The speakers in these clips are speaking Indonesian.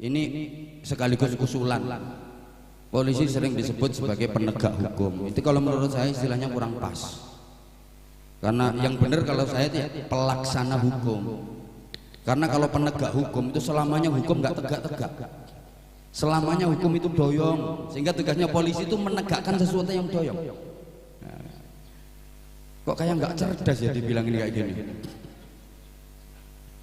Ini sekaligus usulan. Polisi sering disebut sebagai penegak hukum. Itu kalau menurut saya istilahnya kurang pas. Karena yang benar kalau saya itu pelaksana hukum. Karena kalau penegak hukum itu selamanya hukum nggak tegak-tegak. Selamanya hukum itu doyong. Sehingga tugasnya polisi itu menegakkan sesuatu yang doyong. Nah, kok kayak nggak cerdas ya dibilangin kayak gini.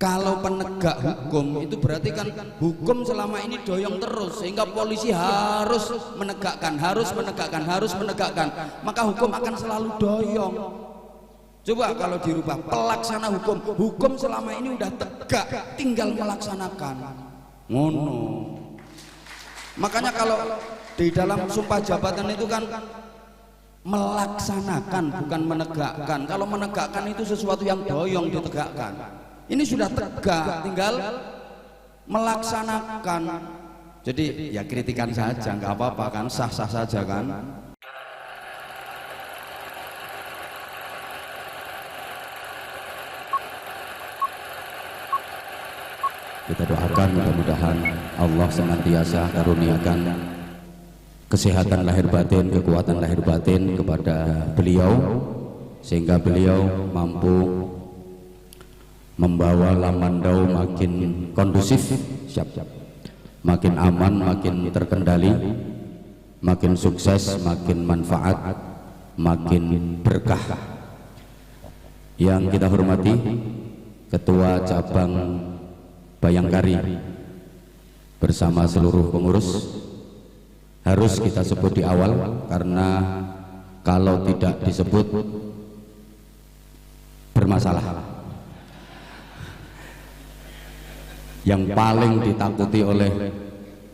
Kalau penegak hukum itu berarti kan hukum selama ini doyong terus, sehingga polisi harus menegakkan, maka hukum akan selalu doyong. Coba kalau dirubah, pelaksana hukum selama ini udah tegak, tinggal melaksanakan. Ngono. Makanya kalau di dalam sumpah jabatan itu kan melaksanakan, bukan menegakkan. Kalau menegakkan itu sesuatu yang doyong ditegakkan. Ini sudah tegak, tinggal melaksanakan. Jadi ya kritikan saja, nggak apa-apa kan, sah-sah saja kan. Kita doakan mudah-mudahan Allah senantiasa karuniakan kesehatan lahir batin, kekuatan lahir batin kepada beliau, sehingga beliau mampu membawa Lamandau makin kondusif, makin aman, makin terkendali, makin sukses, makin manfaat, makin berkah. Yang kita hormati Ketua Cabang Bayangkari bersama seluruh pengurus, harus kita sebut di awal karena kalau tidak disebut bermasalah. Yang paling ditakuti oleh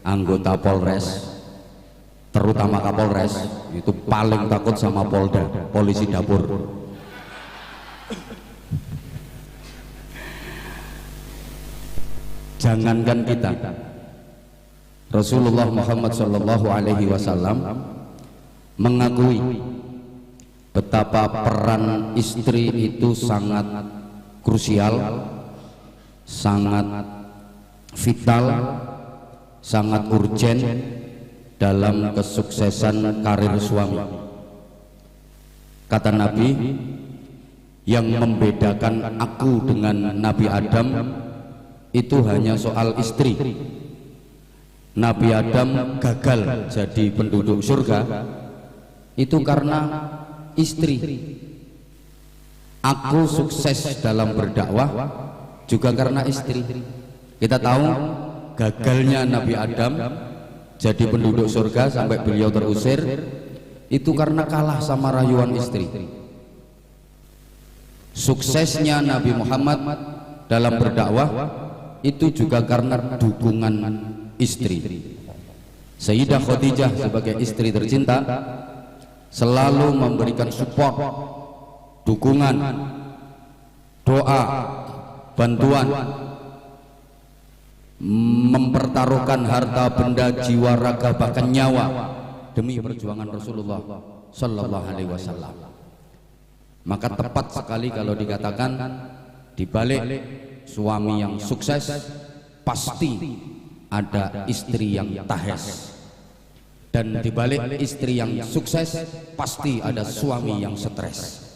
anggota Polres, terutama Kapolres, itu paling takut sama Polda, polisi dapur. Jangankan kita, Rasulullah Muhammad SAW mengakui betapa peran istri itu sangat krusial, sangat vital, sangat urgen dalam kesuksesan karir suami. Kata Nabi, yang membedakan aku dengan Nabi Adam itu hanya soal istri. Nabi Adam gagal jadi penduduk surga itu karena istri. Aku sukses dalam berdakwah juga karena istri. Kita tahu gagalnya Nabi Adam jadi penduduk surga sampai beliau terusir itu karena kalah sama rayuan istri. Suksesnya Nabi Muhammad dalam berdakwah itu juga karena dukungan istri. Sayyidah Khadijah sebagai istri tercinta selalu memberikan support, dukungan, doa, bantuan, mempertaruhkan harta benda, jiwa, raga, bahkan nyawa demi perjuangan Rasulullah Sallallahu Alaihi Wasallam. Maka tepat sekali kalau dikatakan di balik suami yang sukses pasti ada istri yang tahes, dan di balik istri yang sukses pasti ada suami yang stres.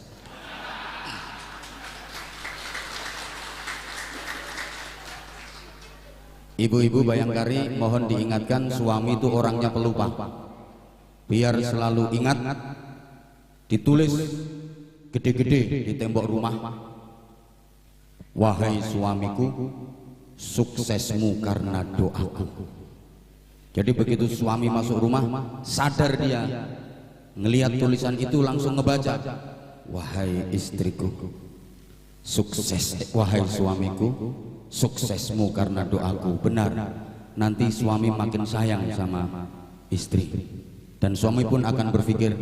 Ibu-ibu Bayangkari mohon diingatkan, suami itu orangnya pelupa. Biar selalu ingat, ditulis gede-gede di tembok rumah, wahai suamiku, suksesmu karena doaku. Jadi begitu suami masuk rumah, sadar dia, ngelihat tulisan itu langsung ngebaca, wahai istriku, sukses, wahai suamiku, suksesmu karena doaku. Benar, nanti suami makin sayang sama istri, dan suami pun akan berpikir,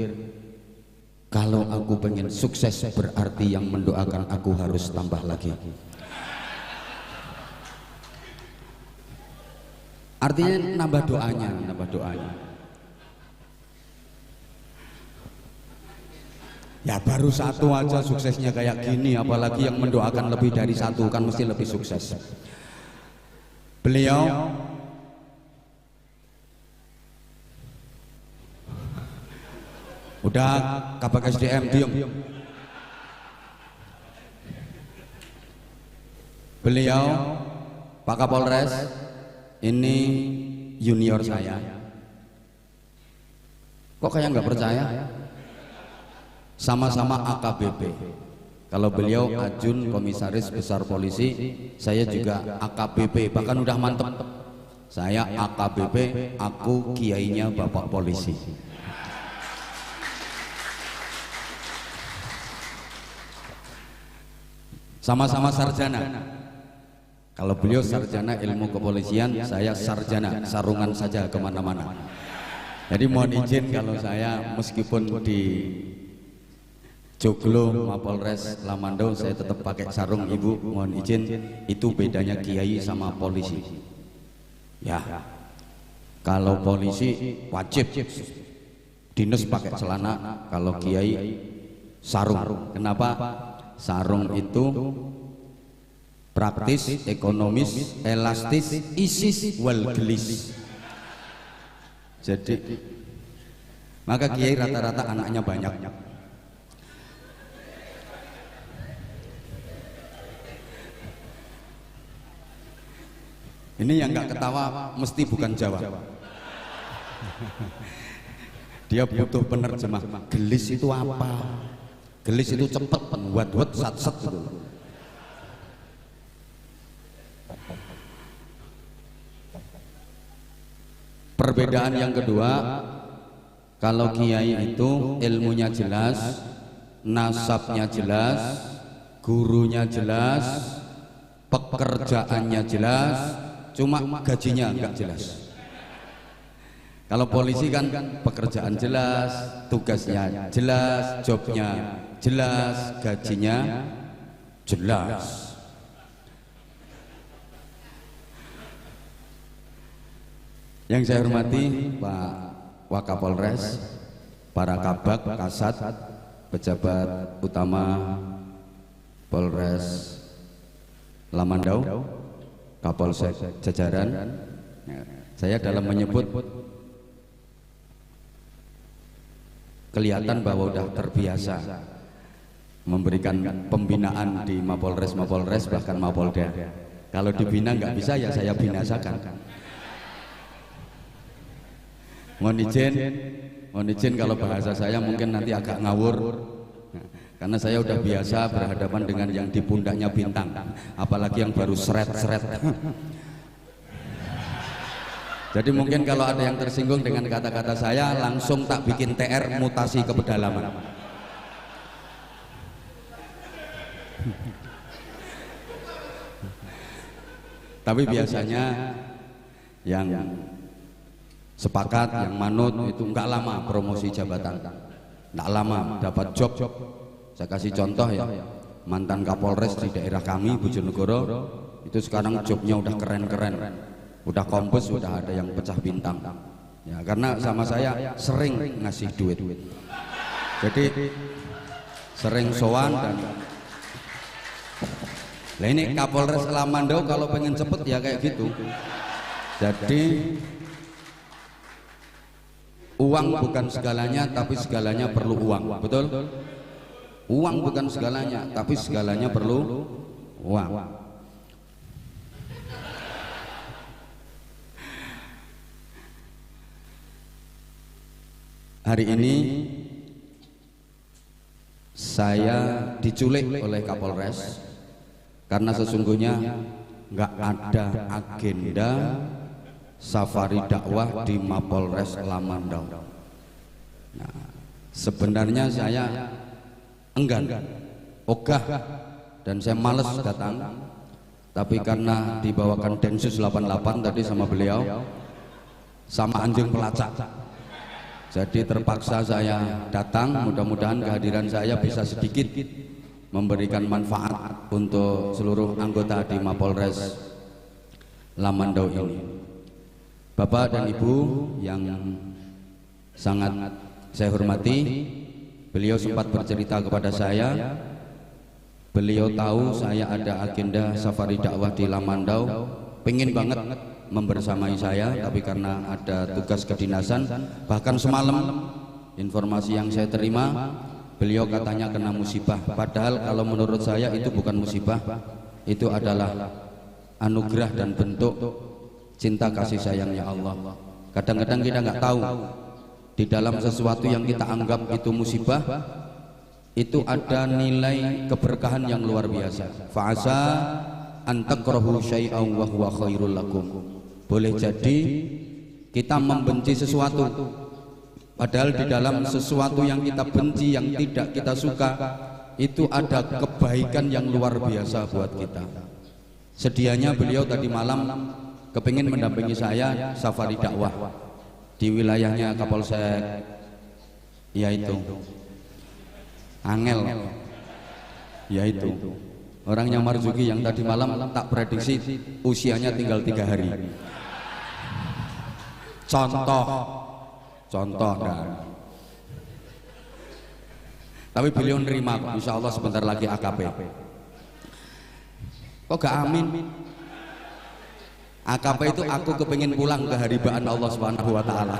kalau aku pengen sukses berarti yang mendoakan aku harus tambah lagi. Artinya nambah doanya, nambah doanya. Ya baru satu aja suksesnya kayak gini, apalagi yang mendoakan lebih dari satu, kan mesti lebih sukses. Beliau Udah, Kabak SDM diam. Beliau Pak Kapolres ini junior saya. Kok kayak nggak percaya? Sama-sama AKBP. Kalau beliau Ajun Komisaris Besar Polisi, saya juga AKBP, bahkan udah mantep. Saya AKBP, aku kiainya Bapak Polisi. Sama-sama sarjana. Kalau beliau sarjana ilmu kepolisian, saya sarjana sarungan saja kemana-mana. Jadi mohon izin kalau saya meskipun di Joglo Mapolres Lamandau saya tetap pakai sarung, Ibu mohon izin, itu bedanya kiai sama polisi. Ya, kalau polisi wajib dinas pakai celana, kalau kiai sarung. Kenapa? Sarung itu praktis, ekonomis, elastis, isis, wal gelis. Jadi maka kiai rata-rata anaknya banyak. Ini yang nggak ketawa mesti bukan Jawa. Dia butuh penerjemah. Gelis itu apa? Gelis itu cepet, wat-wat, sat-sat gitu. Perbedaan yang kedua, kalau kiai itu ilmunya jelas, nasabnya jelas, gurunya jelas, pekerjaannya jelas, cuma gajinya enggak jelas. Kalau polisi kan pekerjaan jelas, tugasnya jelas, jobnya jelas, gajinya jelas. Yang saya hormati Pak Wakapolres, para kabak, kasat, pejabat utama Polres Lamandau, Kapolsek jajaran. Saya dalam menyebut kelihatan bahwa sudah terbiasa memberikan pembinaan di Mapolres, bahkan Mapolda. Kalau dibina nggak bisa ya saya binasakan. Mohon izin kalau bahasa saya mungkin nanti agak ngawur, karena saya udah biasa berhadapan dengan yang di pundaknya bintang, apalagi yang baru seret-seret. Jadi mungkin kalau ada yang tersinggung dengan kata-kata saya, langsung tak bikin TR mutasi ke pedalaman. Tapi biasanya yang sepakat, yang manut itu nggak lama promosi jabatan, nggak lama dapat job. Saya kasih contoh ya, mantan Kapolres di daerah kami Bojonegoro itu sekarang jobnya udah keren-keren, udah kompes, udah ada yang pecah bintang. Ya karena sama saya sering ngasih duit, jadi sering sowan dan. Nah ini Kapolres Lamandau kalau pengen cepet ya kayak gitu. Jadi uang bukan segalanya, tapi segalanya perlu uang, betul? Uang bukan segalanya, tapi segalanya perlu uang. Hari ini saya diculik oleh Kapolres karena sesungguhnya nggak ada agenda safari dakwah di Mapolres Lamandau. Nah, sebenarnya saya enggan, ogah, dan saya males datang. Tapi karena dibawakan Densus 88 tadi sama beliau, sama anjing pelacak, jadi terpaksa saya datang. Mudah-mudahan kehadiran saya bisa sedikit memberikan manfaat untuk seluruh anggota di Mapolres Lamandau ini. Bapak dan Ibu yang sangat saya hormati, beliau sempat bercerita kepada saya, beliau tahu saya ada agenda safari dakwah di Lamandau, pengen banget membersamai saya, tapi karena ada tugas kedinasan, bahkan semalam Informasi yang saya terima, beliau katanya kena musibah. Padahal kalau menurut saya itu bukan musibah, itu adalah anugerah dan bentuk cinta kasih sayangnya Allah. Kadang-kadang kita nggak tahu di dalam sesuatu yang kita anggap itu musibah itu ada nilai keberkahan yang luar biasa. Fa'asa an takrahu syai'an wa huwa khairul lakum. Boleh jadi kita membenci sesuatu, padahal di dalam sesuatu yang kita benci, yang tidak kita suka, itu ada kebaikan yang luar biasa buat kita. Sedianya beliau tadi malam kepingin mendampingi saya safari dakwah di wilayahnya Kapolsek, yaitu Angel, yaitu orangnya Marzuki yang tadi malam tak prediksi usianya tinggal 3 hari. Contoh dan. Tapi beliau nerima, insya Allah sebentar lagi AKP. Kok gak amin? AKP itu aku kepingin pulang ke haribaan Allah Subhanahu wa Ta'ala.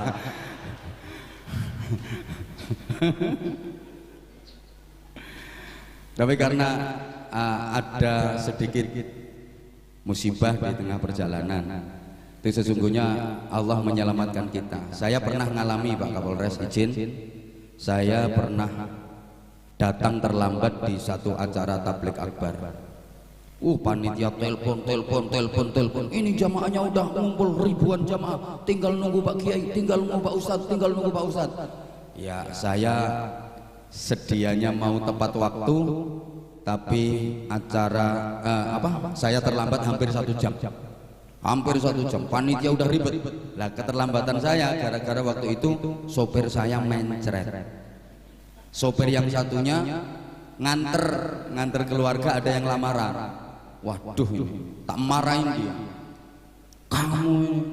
Tapi karena ada sedikit musibah di tengah perjalanan, itu sesungguhnya Allah menyelamatkan kita. Saya pernah ngalami, Pak Kapolres izin, saya pernah datang terlambat di satu acara tablik akbar. Panitia telepon, ini jamaahnya udah ngumpul ribuan jamaah, tinggal nunggu Pak Kiai, tinggal nunggu Pak Ustadz, tinggal nunggu Pak Ustadz. Ya, saya sedianya mau tepat waktu, tapi acara saya terlambat hampir 1 jam. Hampir 1 jam, panitia udah ribet. Lah keterlambatan saya gara-gara waktu itu sopir saya mencret. Sopir yang satunya nganter keluarga, ada yang lamaran. Waduh, ini tak marahin dia. Kamu ini,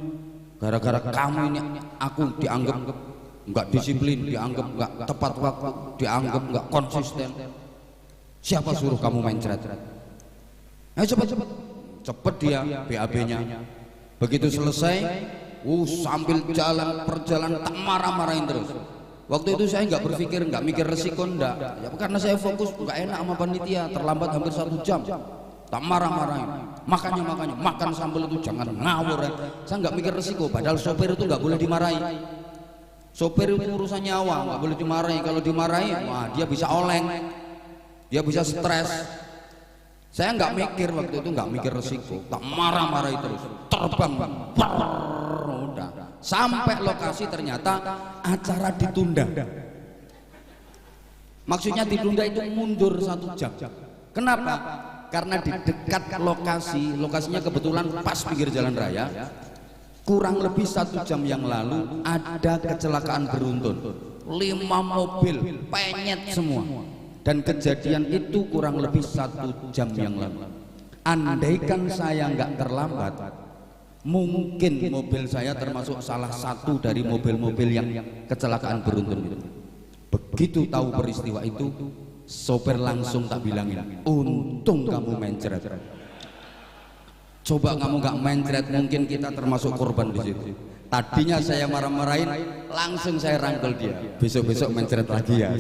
gara-gara kamu ini aku dianggap nggak disiplin, dianggap nggak tepat waktu, dianggap nggak konsisten. Siapa suruh kamu mencret? Ayo cepet dia BAB-nya. Begitu selesai, sambil perjalanan tak marah-marahin terus. Waktu itu saya nggak berpikir, nggak mikir resiko, enggak. Ya, karena saya fokus, nggak enak sama panitia, terlambat hampir 1 jam. Tak marah-marahin. Makanya makan sambal itu jangan ngawur ya. Saya nggak mikir resiko, padahal sopir itu nggak boleh dimarahi. Sopir itu urusan nyawa, nggak boleh dimarahi. Kalau dimarahi, wah dia bisa oleng, dia bisa stres. Saya nggak mikir waktu itu, nggak mikir resiko, tak marah-marahi terus, terbang, udah sampai lokasi ternyata acara ditunda. Maksudnya ditunda itu mundur 1 jam. Kenapa? Karena di dekat lokasinya kebetulan pas pinggir jalan raya. Kurang lebih 1 jam yang lalu ada kecelakaan beruntun, 5 mobil penyet semua. Dan kejadian itu kurang lebih 1 jam yang lalu. Andaikan saya nggak terlambat, mungkin mobil saya termasuk salah satu dari mobil-mobil yang kecelakaan beruntun itu. Begitu tahu peristiwa itu, sopir langsung tak bilangin, untung kamu mencret. Coba kamu nggak mencret, mungkin kita termasuk korban di situ. Tadinya saya marah-marahin, langsung saya rangkul dia. Besok-besok mencret lagi ya.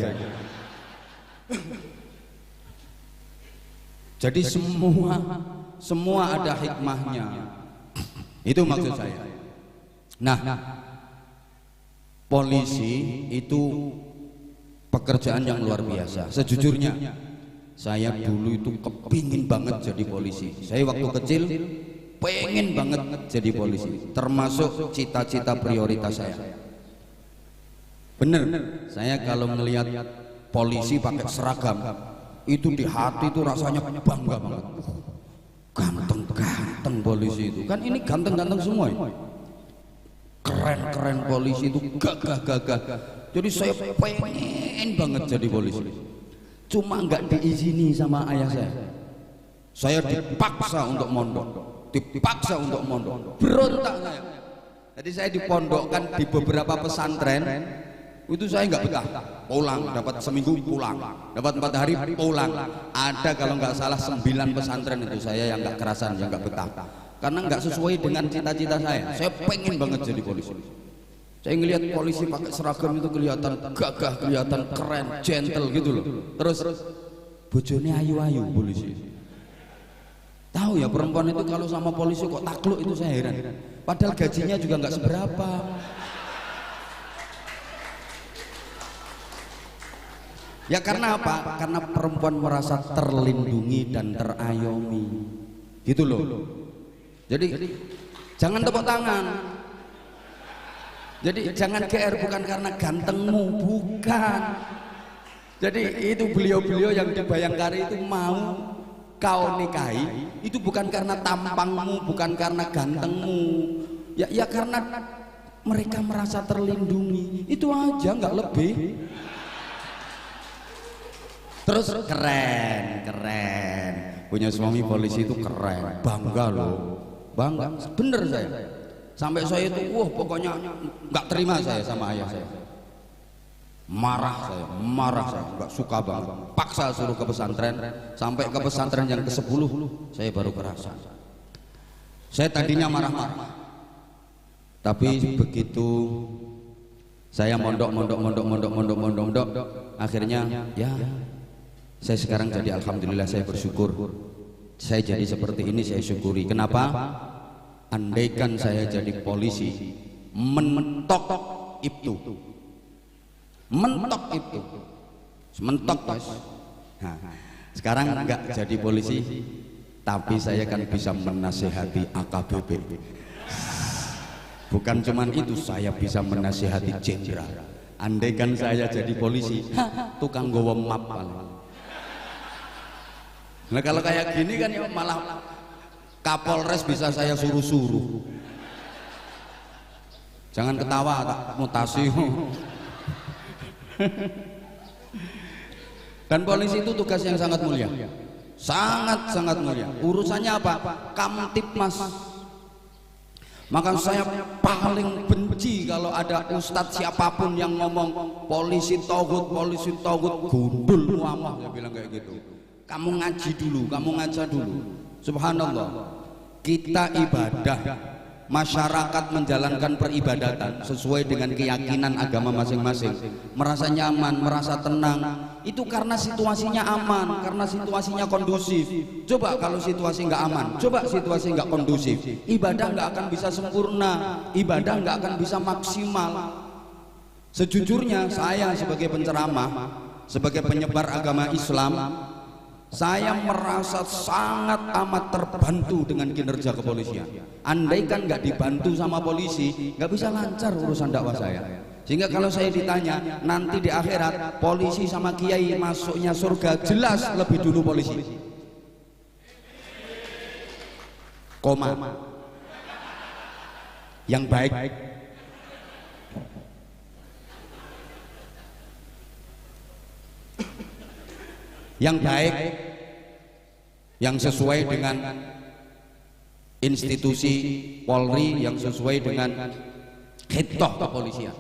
Jadi semua ada hikmahnya. Itu maksud saya. Nah, polisi itu pekerjaan yang luar biasa. Sejujurnya saya dulu itu kepingin banget jadi polisi. Saya waktu kecil pengen banget jadi polisi, termasuk cita-cita prioritas saya. Bener, saya kalau melihat polisi pakai seragam itu di hati itu rasanya bangga banget. Ganteng-ganteng polisi itu, kan ini ganteng-ganteng semua ya. Keren-keren polisi itu, gagah-gagah. Jadi saya pengen banget jadi polisi. Cuma nggak diizini sama ayah saya. Saya dipaksa untuk mondok, berontak saya. Jadi saya dipondokkan di beberapa pesantren. Itu saya nggak betah, pulang, dapat seminggu pulang, dapat 4 hari pulang. Ada kalau nggak salah 9 pesantren itu saya yang nggak kerasan, yang nggak betah, karena nggak sesuai dengan cita-cita saya. Saya pengen banget jadi polisi. Saya ngelihat polisi pakai seragam itu kelihatan gagah, kelihatan keren, gentle gitu loh. Terus bojone ayu-ayu polisi. Tahu ya perempuan itu kalau sama polisi kok takluk, itu saya heran. Padahal gajinya juga nggak seberapa. Ya karena apa? Karena perempuan merasa terlindungi dan terayomi. Gitu loh. Jadi jangan tepuk tangan. Jadi jangan GR bukan karena gantengmu, bukan. Jadi itu beliau-beliau yang di Bayangkari itu mau kau nikahi itu bukan karena tampangmu, bukan karena gantengmu. Ya karena mereka merasa terlindungi. Itu aja, nggak lebih. Terus keren, punya suami polisi itu keren, bangga loh, bangga, bener saya. Sampai saya itu, wah pokoknya nggak terima saya sama ayah saya, marah saya, nggak suka banget, paksa suruh ke pesantren, sampai ke pesantren yang ke-10 saya baru kerasa. Saya tadinya marah-marah, tapi begitu saya mondok, akhirnya ya. Saya sekarang jadi alhamdulillah, saya bersyukur. Saya jadi seperti ini, saya syukuri. Kenapa? Andaikan saya jadi polisi, mentok itu. Mentok guys. Nah, sekarang enggak jadi polisi, tapi saya kan bisa menasihati AKBP. Bukan cuman itu, saya bisa menasihati jenderal. Andaikan saya jadi polisi, tukang gowo map. Nah kalau kayak gini kan ya malah Kapolres bisa saya suruh-suruh. Jangan ketawa, tak mutasi. Dan polisi itu tugas yang sangat mulia, sangat mulia. Urusannya apa? Kamtipmas. Maka saya paling benci kalau ada ustadz siapapun yang ngomong polisi togut, gundul muamah, dia bilang kayak gitu. Kamu ngaji dulu, kamu ngaca dulu. Subhanallah, kita ibadah, masyarakat menjalankan peribadatan sesuai dengan keyakinan agama masing-masing, merasa nyaman, merasa tenang, itu karena situasinya aman, karena situasinya kondusif. Coba kalau situasi nggak aman, coba situasi nggak kondusif, ibadah nggak akan bisa sempurna, ibadah nggak akan bisa maksimal. Sejujurnya saya sebagai penceramah, sebagai penyebar agama Islam, saya merasa sangat amat terbantu dengan kinerja kepolisian. Andaikan nggak dibantu sama polisi, nggak bisa lancar urusan dakwah saya. Sehingga kalau saya ditanya nanti di akhirat polisi sama kiai masuknya surga, jelas lebih dulu polisi. Koma. Yang baik. Yang baik, yang sesuai dengan institusi Polri, yang sesuai dengan khitoh kepolisian.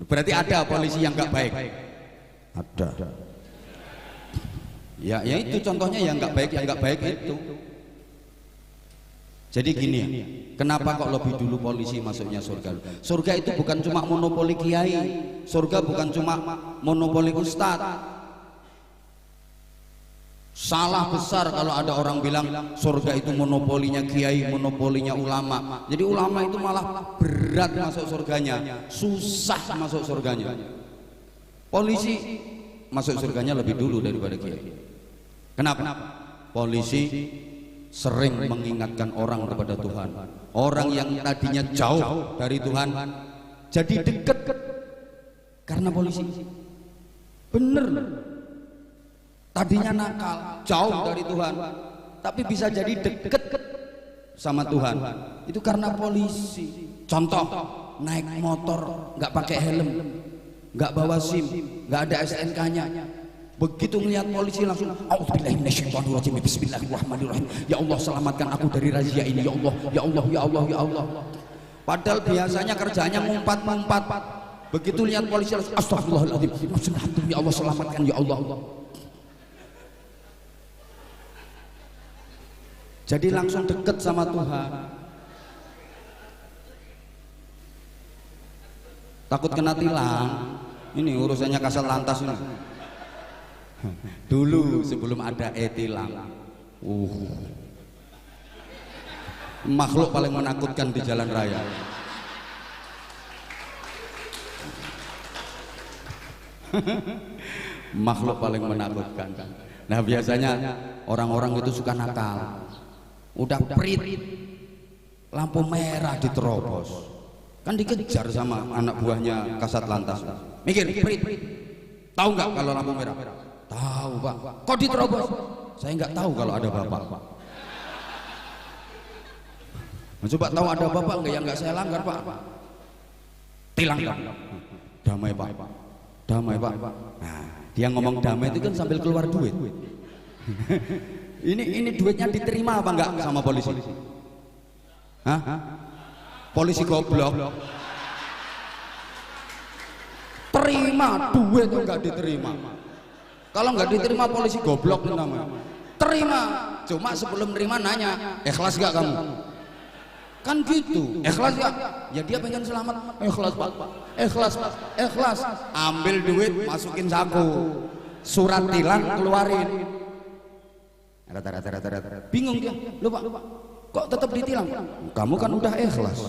Berarti ada polisi yang nggak baik? Ada. Ya itu contohnya yang nggak baik itu. Jadi gini ya, kenapa kok lebih dulu polisi masuknya surga? Surga itu bukan cuma monopoli kiai, surga bukan cuma monopoli ustadz. Salah besar kalau ada orang bilang surga itu monopolinya kiai, monopolinya ulama. Jadi ulama itu malah berat masuk surganya, susah masuk surganya. Polisi masuk surganya lebih dulu daripada kiai. Kenapa? Polisi sering mengingatkan orang kepada Tuhan. Orang yang tadinya jauh dari Tuhan jadi dekat karena polisi. Bener. Tadinya nakal, jauh dari Tuhan, tapi bisa jadi deket sama Tuhan. Itu karena polisi. Contoh, naik motor nggak pakai helm, nggak bawa SIM, nggak ada SNK-nya. Begitu melihat polisi langsung, A'udzubillahi minasyaitonirrajim, bismillahirrahmanirrahim. Ya Allah, selamatkan aku dari razia ini. Ya Allah, ya Allah, ya Allah, ya Allah. Padahal biasanya kerjanya ngumpat-ngumpat. Begitu lihat polisi langsung, astagfirullahaladzim, ya Allah, selamatkan, ya Allah. Jadi langsung dekat sama Tuhan. takut kena tilang. Ini urusannya kasat lantas ini. Dulu sebelum ada e-tilang, makhluk paling menakutkan di jalan raya. Makhluk paling menakutkan. Nah biasanya orang-orang itu suka nakal. Udah prit, lampu merah diterobos, kan dikejar sama anak buahnya kasat lantas. Mikir, prit, tahu nggak kalau lampu merah? Tahu pak. Kok diterobos? Saya nggak tahu kalau ada bapak. Coba tahu ada bapak nggak yang nggak saya langgar pak? Tilang pak. Damai pak. Damai pak. Nah, dia ngomong damai itu kan sambil keluar duit. ini duitnya diterima apa enggak sama polisi? Hah? Polisi goblok. Terima duit enggak diterima. Kalau enggak diterima polisi goblok namanya. Terima. Cuma sebelum terima nanya, ikhlas enggak kamu? Kan gitu. Ikhlas enggak? Ya dia pengen selamat. Ikhlas pak. Ikhlas pak. Ikhlas. Ambil duit, masukin saku. Surat tilang keluarin. Bingung dia. Loh pak, kok tetap ditilang? Kamu kan udah ikhlas.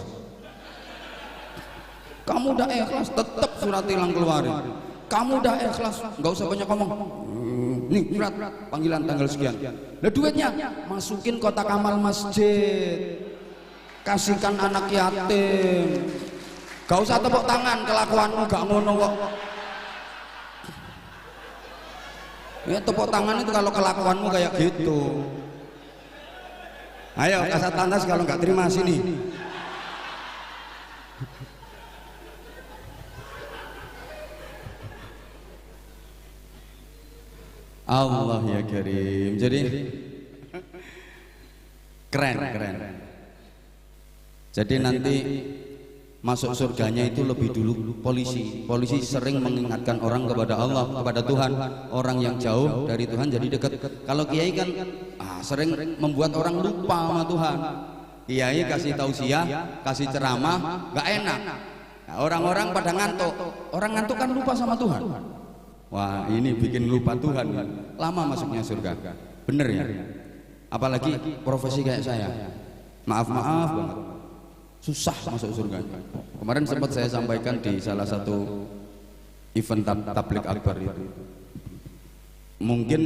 Kamu udah ikhlas, tetap surat tilang keluarin. Kamu udah ikhlas, nggak usah banyak ngomong. Nih surat panggilan tanggal sekian. Lah duitnya masukin kotak amal masjid, kasihkan anak yatim. Gak usah tepuk tangan, kelakuanmu gak ngono kok. Ya tepuk tangan itu kalau kelakuanmu kayak gitu. Ayo kasat lantas kalau nggak terima sini. Allah ya Karim. Jadi keren. Jadi nanti masuk surganya itu lebih dulu polisi. Polisi sering mengingatkan orang kepada Allah, kepada Tuhan. Orang yang jauh dari Tuhan jadi dekat. Kalau kiai kan sering membuat orang lupa sama Tuhan. Kiai kasih tausiah, kasih ceramah, nggak enak. Nah, orang-orang pada ngantuk. Orang ngantuk kan lupa sama Tuhan. Wah, ini bikin lupa Tuhan. Lama masuknya surga. Bener ya? Apalagi profesi kayak saya. Maaf banget. Susah masuk surga. Kemarin sempat saya sampaikan di salah satu event tablik akbar itu. Mungkin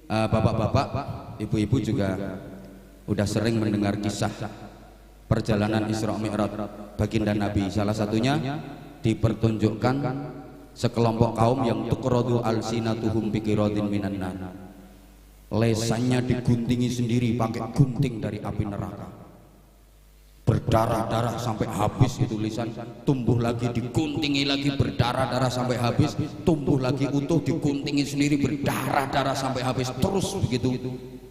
bapak-bapak, ibu-ibu juga udah sering mendengar kisah perjalanan Isra Mi'raj baginda Nabi. Salah satunya dipertunjukkan sekelompok kaum yang tuqradu alsinatuhum biqiradin minan nar. Lesannya diguntingi sendiri pakai gunting dari api neraka. Berdarah-darah sampai habis itu lisan, tumbuh lagi diguntingi lagi, berdarah-darah sampai habis, tumbuh lagi utuh, diguntingi sendiri, berdarah-darah sampai habis, terus begitu.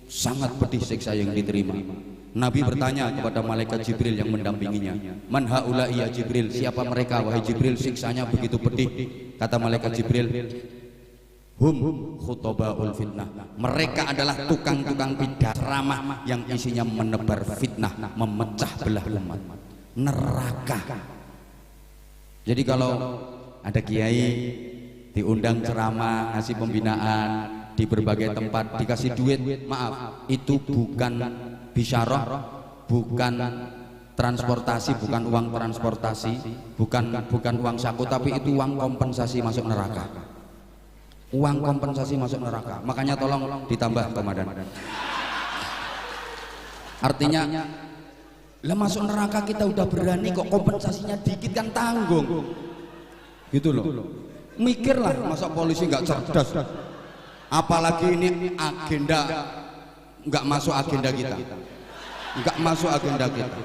Sangat pedih siksa yang diterima. Nabi bertanya kepada malaikat Jibril yang mendampinginya, man haula'i ya Jibril, siapa mereka wahai Jibril, siksanya begitu pedih. Kata malaikat Jibril, hum khutobaul fitnah, mereka adalah tukang-tukang pidato ceramah yang isinya menebar fitnah, memecah belah umat, neraka. Jadi kalau ada kiai diundang ceramah, ngasih pembinaan di berbagai tempat, dikasih duit, maaf, itu bukan bisyarah, bukan transportasi, bukan uang transportasi, bukan uang saku, tapi itu uang kompensasi masuk neraka. Uang kompensasi masuk neraka. Makanya tolong ditambah komandan. Artinya lah masuk neraka kita udah berani kok kompensasinya dikit kan tanggung. Gitu loh. Mikirlah, masa polisi nggak cerdas. Apalagi ini agenda nggak masuk agenda kita. Nggak masuk agenda kita.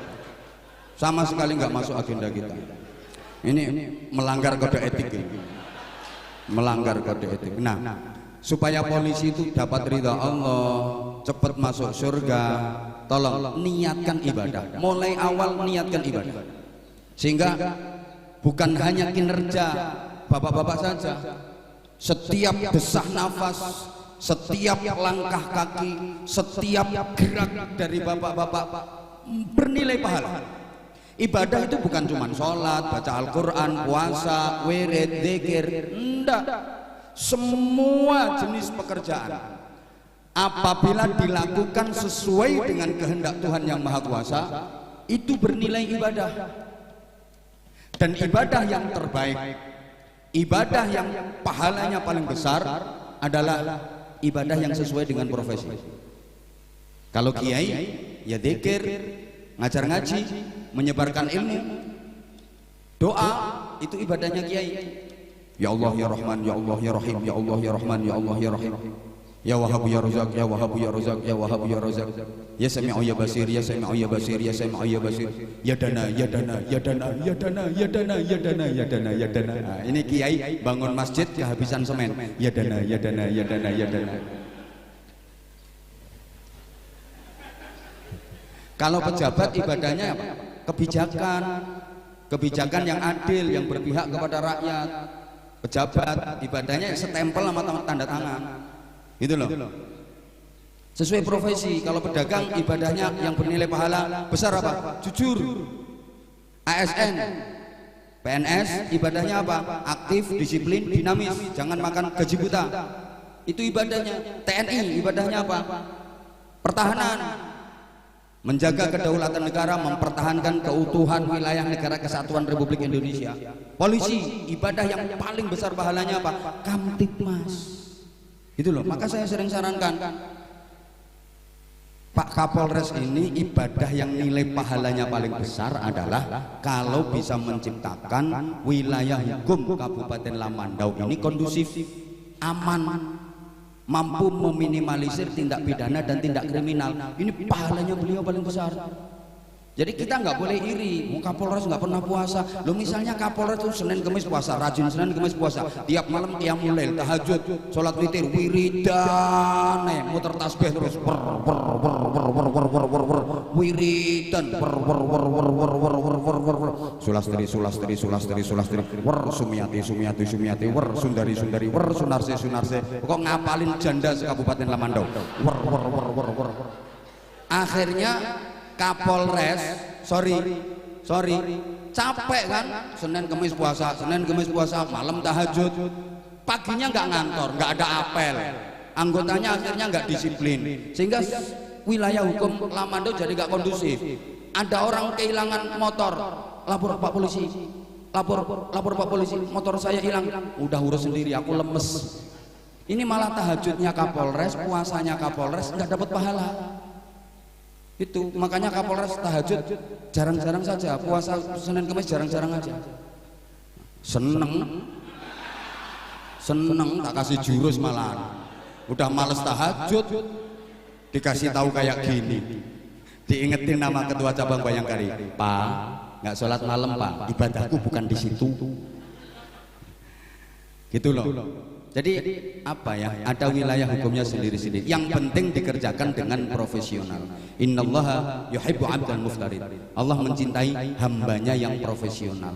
Sama sekali nggak masuk agenda kita. Ini melanggar kode etik ini. Melanggar kode etik. Nah, supaya polisi itu dapat ridha Allah, cepat masuk surga, tolong niatkan ibadah. Mulai awal niatkan ibadah. Sehingga bukan hanya kinerja bapak-bapak saja. Setiap desah nafas, setiap langkah kaki, setiap gerak dari bapak-bapak bernilai pahala. Ibadah itu bukan cuma sholat, baca Al-Quran, puasa, wirid, zikir, enggak. Semua jenis pekerjaan apabila dilakukan sesuai dengan kehendak Tuhan yang Maha Kuasa, itu bernilai ibadah. Dan ibadah yang terbaik, ibadah yang pahalanya paling besar adalah ibadah yang sesuai dengan profesi. Kalau kiai, ya zikir, ngajar ngaji, menyebarkan ilmu. Doa itu ibadahnya kiai. Ya Allah ya Rahman, ya Allah ya Rahim, ya Allah ya Rahman, ya Allah ya Rahim. Ya Wahhab ya Razak, ya Wahhab ya Razak, ya Wahhab ya Razak. Ya Sami'u ya Basir, ya Sami'u ya Basir, ya Sami'u ya Basir. Ya Dana, ya Dana, ya Dana, ya Dana, ya Dana, ya Dana, ya Dana, ya Dana. Nah, ini kiai bangun masjid kehabisan semen. Ya Dana, ya Dana, ya Dana, ya Dana. Kalau pejabat ibadahnya apa? Kebijakan, kebijakan yang adil, yang berpihak kepada rakyat. Pejabat ibadahnya setempel sama tanda tangan, gitu loh. Sesuai profesi. Kalau pedagang ibadahnya yang bernilai pahala besar apa? Jujur. ASN, PNS ibadahnya apa? Aktif, disiplin, dinamis, jangan makan gaji buta. Itu ibadahnya. TNI ibadahnya apa? Pertahanan, menjaga kedaulatan negara, mempertahankan keutuhan wilayah negara kesatuan Republik Indonesia. Polisi, ibadah yang paling besar pahalanya apa? Kamtibmas. Gitu loh. Maka saya sering sarankan, Pak Kapolres ini ibadah yang nilai pahalanya paling besar adalah kalau bisa menciptakan wilayah hukum Kabupaten Lamandau ini kondusif, aman, mampu meminimalisir tindak pidana dan tindak kriminal. Ini pahalanya beliau paling besar. Jadi kita nggak boleh iri. Kapolres nggak pernah puasa. Lo misalnya Kapolres itu Senin Kemis puasa, rajin Senin Kemis puasa, tiap malam qiyamul lail, tahajud, sholat witir, wiridan, muter tasbih terus, wiridan, sulastri, sulastri, sulastri, sulastri, sumiati, sumiati, sumiati, sundari, sundari, sunarse, sunarse. Kok ngapalin janda se-Kabupaten Lamandau. Akhirnya Kapolres, sorry, capek kan? Senin Kemis puasa, Senin Kemis puasa, malam tahajud, paginya nggak ngantor, nggak ada apel, anggotanya akhirnya nggak disiplin, sehingga wilayah hukum Lamandau jadi nggak kondusif. Ada orang kehilangan motor, lapor Pak Polisi, lapor Pak Polisi, motor saya hilang, udah urus sendiri, aku lemes. Ini malah tahajudnya Kapolres, puasanya Kapolres nggak dapat pahala. Itu makanya Kapolres tahajud jarang-jarang saja, puasa Senin Kemis jarang-jarang aja. Seneng tak kasih jurus malah. Udah males tahajud dikasih tahu kayak gini, diingetin nama ketua cabang Bayangkari, Pak nggak sholat malam Pak, ibadahku bukan di situ. Gitu loh. Jadi apa ya, ada wilayah hukumnya sendiri-sendiri. Yang penting dikerjakan dengan profesional. Innallaha yuhibbu 'abdan muftarid. Allah mencintai hambanya yang profesional.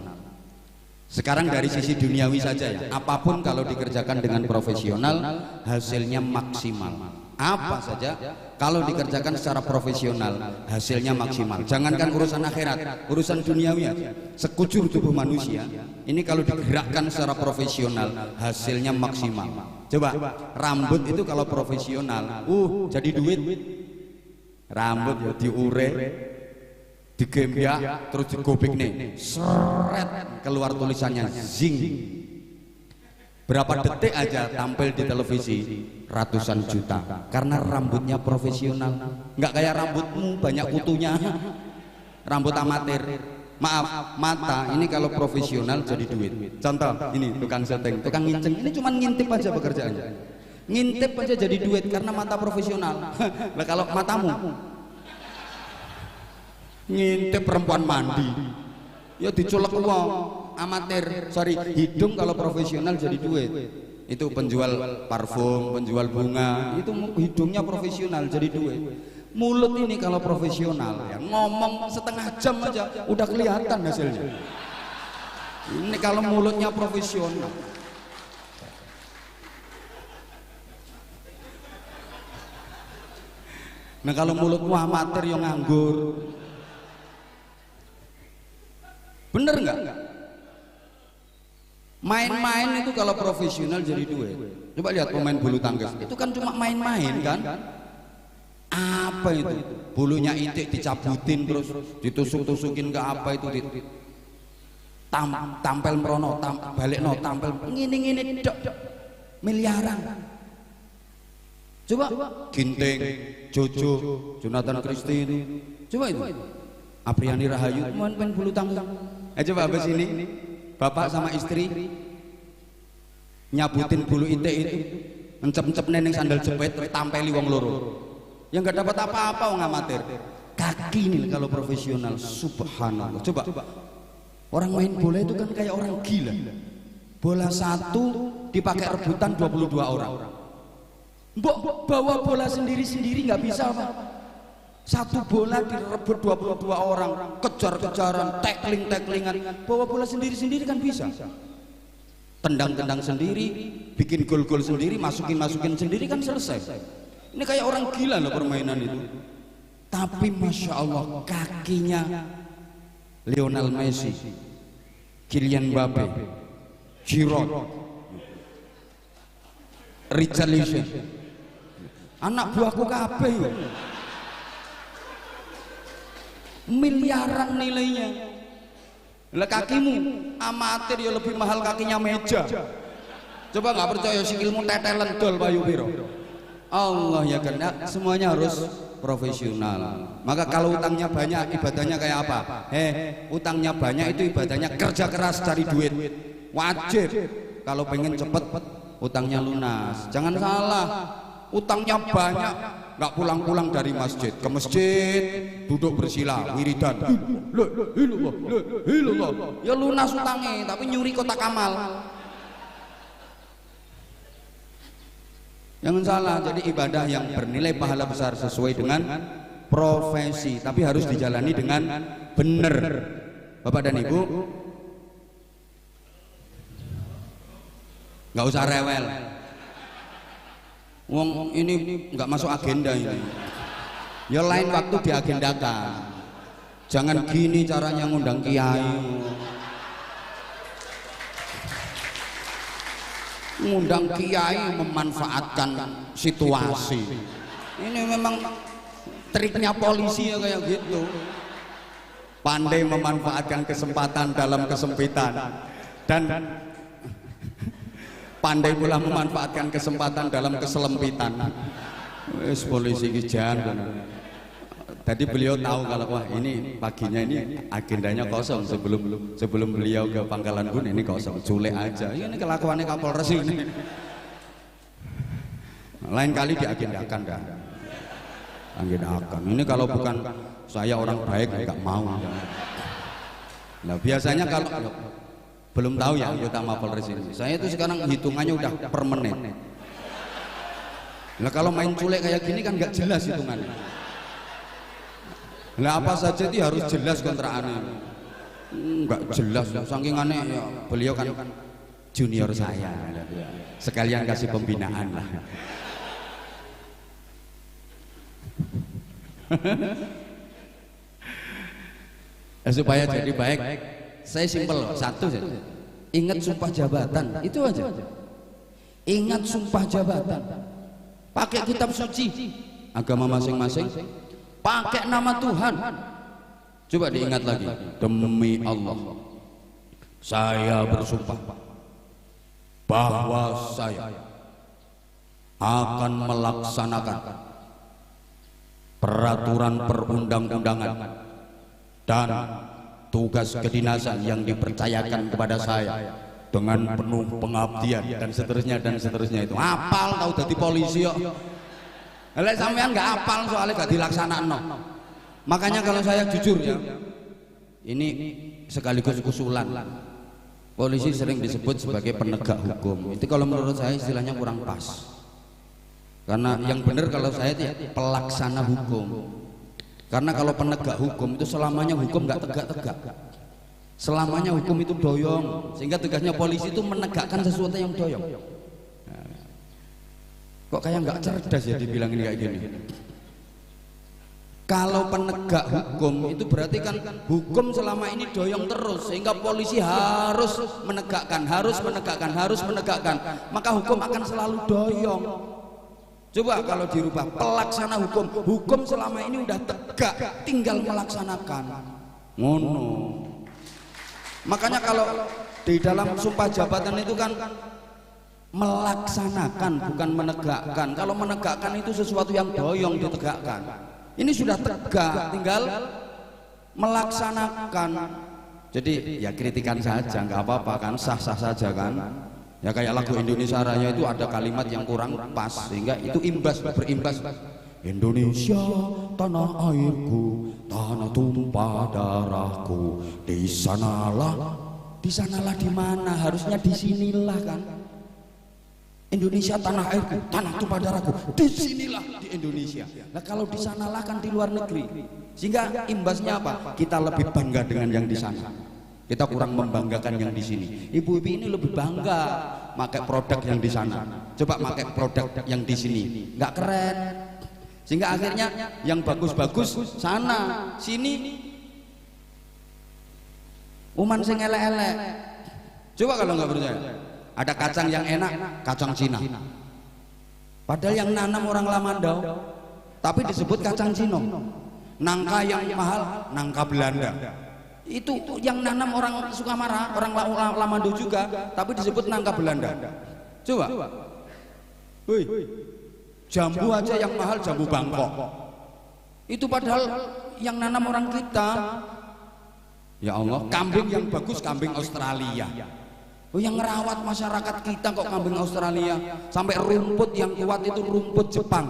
Sekarang dari sisi duniawi saja ya, apapun kalau dikerjakan dengan profesional hasilnya maksimal. Apa saja kalau dikerjakan secara profesional hasilnya maksimal. Jangankan urusan akhirat, urusan duniawi aja. Sekujur tubuh manusia ini kalau digerakkan secara profesional hasilnya maksimal. Coba rambut itu kalau profesional jadi duit. Rambut ya diure, digembiak, terus digobek nih, seret, keluar tulisannya zing. Berapa detik aja tampil di televisi, ratusan juta, karena rambutnya profesional. Nggak kayak rambutmu banyak kutunya, rambut amatir. Maaf, mata ini kalau profesional jadi duit. Contoh ini tukang syuting, tukang nginceng, ini cuma ngintip aja pekerjaannya, ngintip aja jadi duit karena mata profesional. Lah kalau matamu ngintip perempuan mandi ya diculek uang. Amatir, sorry, hidung kalau profesional jadi duit. Itu penjual parfum, penjual bunga, itu hidungnya profesional jadi duit. Mulut ini kalau profesional ya, ngomong setengah jam aja udah kelihatan hasilnya. Ini kalau mulutnya profesional. Nah kalau mulutmu amatir yang nganggur. Bener nggak? Main-main itu kalau profesional jadi duit. Coba lihat pemain bulu tangkis, itu kan cuma main-main kan? Apa itu? Bulunya itik dicabutin terus ditusuk-tusukin ke apa itu? Tampil merono, balik no, tampil ngini dok, miliaran. Coba Ginting, Jojo, Jonathan Christine, coba itu Apriani Rahayu main bulu tangkis. Coba habis ini bapak sama istri nyabutin bulu itik itu, encep-encep neneng sandal jepit terus tampeli wong loro, yang nggak dapat apa-apa wong amatir. Kaki nih kalau profesional, subhanallah. Coba orang main bola itu kan kayak orang gila. Bola satu dipakai rebutan 22 orang. Mbok bawa bola sendiri-sendiri nggak bisa Pak. Satu bola direbut 22 orang, kejar-kejaran, tackling-tacklingan. Bawa bola sendiri-sendiri kan bisa. Tendang-tendang sendiri, bikin gol-gol sendiri, masukin sendiri kan selesai. Ini kayak orang gila loh permainan itu. Tapi Masya Allah kakinya Lionel Messi, Kylian Mbappe, Giroud, Richarlison, anak buahku kabeh yo. Miliaran nilainya. Lah kakimu amatir ya lebih mahal kakinya meja. Coba nggak percaya sikilmu tetelen dol payu piro. Allah ya kan, semuanya harus profesional. Maka kalau utangnya banyak, ibadahnya kayak apa? Utangnya banyak itu ibadahnya kerja keras cari duit. Wajib. Kalau pengen cepet utangnya lunas. Jangan salah. Utangnya banyak, nggak pulang-pulang dari masjid ke masjid, duduk bersila, wiridan. Ya lunas utangnya, tapi nyuri kotak amal. Jangan salah, jadi ibadah yang bernilai pahala besar sesuai dengan profesi, tapi harus dijalani dengan benar. Bapak dan Ibu, nggak usah rewel. Wong ini nggak masuk agenda ini. Ya lain waktu diagendakan. Jangan gini caranya ngundang kiai. Ngundang kiai memanfaatkan situasi. Ini memang triknya polisi ya kayak gitu. Pandai memanfaatkan kesempatan dalam kesempitan dan pandai pula memanfaatkan kesempatan dalam keselempitan. Wes polisi jangan. Tadi beliau tahu kalau wah ini paginya ini agendanya kosong sebelum beliau ke Pangkalan Bun ini kosong, culik aja. Ini kelakuannya Kapolres ini. Lain kali diagendakan dah. Agendakan. Ini kalau bukan saya orang baik nggak mau. Nah biasanya kalau belum tahu ya anggota Mapolres ini. Saya itu sekarang hitungannya udah per menit. Nah kalau main culik kayak gini kan nggak jelas hitungannya. Nah apa saja itu harus jelas kontrakannya. Nggak jelas, saking aneh ya. Beliau kan junior saya. Sekalian kasih pembinaan lah. Supaya jadi baik. Saya simpel satu saja. Ingat sumpah jabatan, itu aja. Ingat sumpah jabatan. Pakai kitab suci agama masing-masing, pakai nama Tuhan. Coba diingat lagi. Demi Allah, saya bersumpah bahwa saya akan melaksanakan peraturan perundang-undangan dan tugas kedinasan yang dipercayakan kepada saya dengan penuh pengabdian dan seterusnya itu. Apal tahu jadi polisi kok. Lek sampean nggak apal soalnya gak dilaksanakno. Makanya kalau saya jujur ya, ini sekaligus usulan. Polisi sering disebut sebagai penegak hukum. Itu kalau menurut saya istilahnya kurang pas. Karena yang benar kalau saya itu ya pelaksana hukum. Karena kalau penegak hukum itu selamanya hukum nggak tegak-tegak. Selamanya hukum itu doyong, sehingga tugasnya polisi itu menegakkan sesuatu yang doyong. Kok kayak nggak cerdas ya dibilangin kayak gini. Kalau penegak hukum itu berarti kan hukum selama ini doyong terus, sehingga polisi harus menegakkan, maka hukum akan selalu doyong. Coba kalau dirubah, pelaksana hukum selama ini udah tegak, tinggal melaksanakan. Ngono. Makanya kalau di dalam sumpah jabatan itu kan melaksanakan, bukan menegakkan. Kalau menegakkan itu sesuatu yang doyong ditegakkan. Ini sudah tegak, tinggal melaksanakan. Jadi ya kritikan saja, nggak apa-apa kan, sah-sah saja kan. Ya kayak lagu Indonesia Raya itu ada kalimat yang kurang pas, sehingga itu berimbas. Indonesia tanah airku, tanah tumpah darahku, di sanalah di mana? Harusnya di sinilah kan. Indonesia tanah airku, tanah tumpah darahku, disinilah di Indonesia. Nah kalau di sanalah kan di luar negeri, sehingga imbasnya apa? Kita lebih bangga dengan yang di sana, kita kurang membanggakan yang di sini. Ibu-ibu ini lebih bangga pakai produk yang di sana, coba pakai produk yang di sini, nggak keren. Sehingga akhirnya yang bagus-bagus sana, sini uman sing elek-elek. Coba kalau nggak percaya, ada kacang yang enak, kacang Cina. Padahal yang nanam orang Lamandau, tapi disebut kacang Cina. Nangka yang mahal, nangka Belanda. Itu yang nanam orang Sukamara, orang Lamandau juga, tapi disebut nangka Belanda. Coba. Woi. Jambu aja yang mahal jambu Bangkok. Itu padahal yang nanam orang kita. Ya Allah, kambing yang bagus kambing Australia. Oh, yang ngerawat masyarakat kita kok kambing Australia, sampai rumput yang kuat itu rumput Jepang.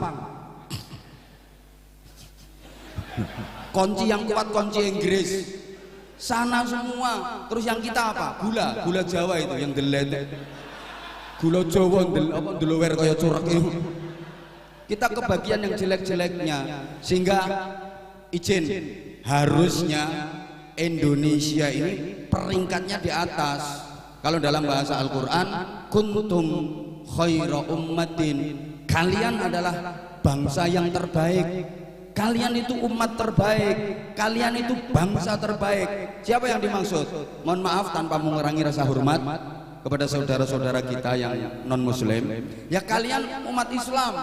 Kunci yang kuat kunci Inggris. Sana semua. Terus yang kita apa? Gula Jawa itu yang delet. Gula Jawa delower kaya curek itu. Kita kebagian yang jelek-jeleknya, sehingga izin harusnya Indonesia ini peringkatnya di atas. Kalau dalam bahasa Al-Quran, kuntum khaira ummatin, kalian adalah bangsa yang terbaik, kalian itu umat terbaik, kalian itu bangsa terbaik. Siapa yang dimaksud? Mohon maaf tanpa mengurangi rasa hormat kepada saudara-saudara kita yang non muslim, ya kalian umat Islam.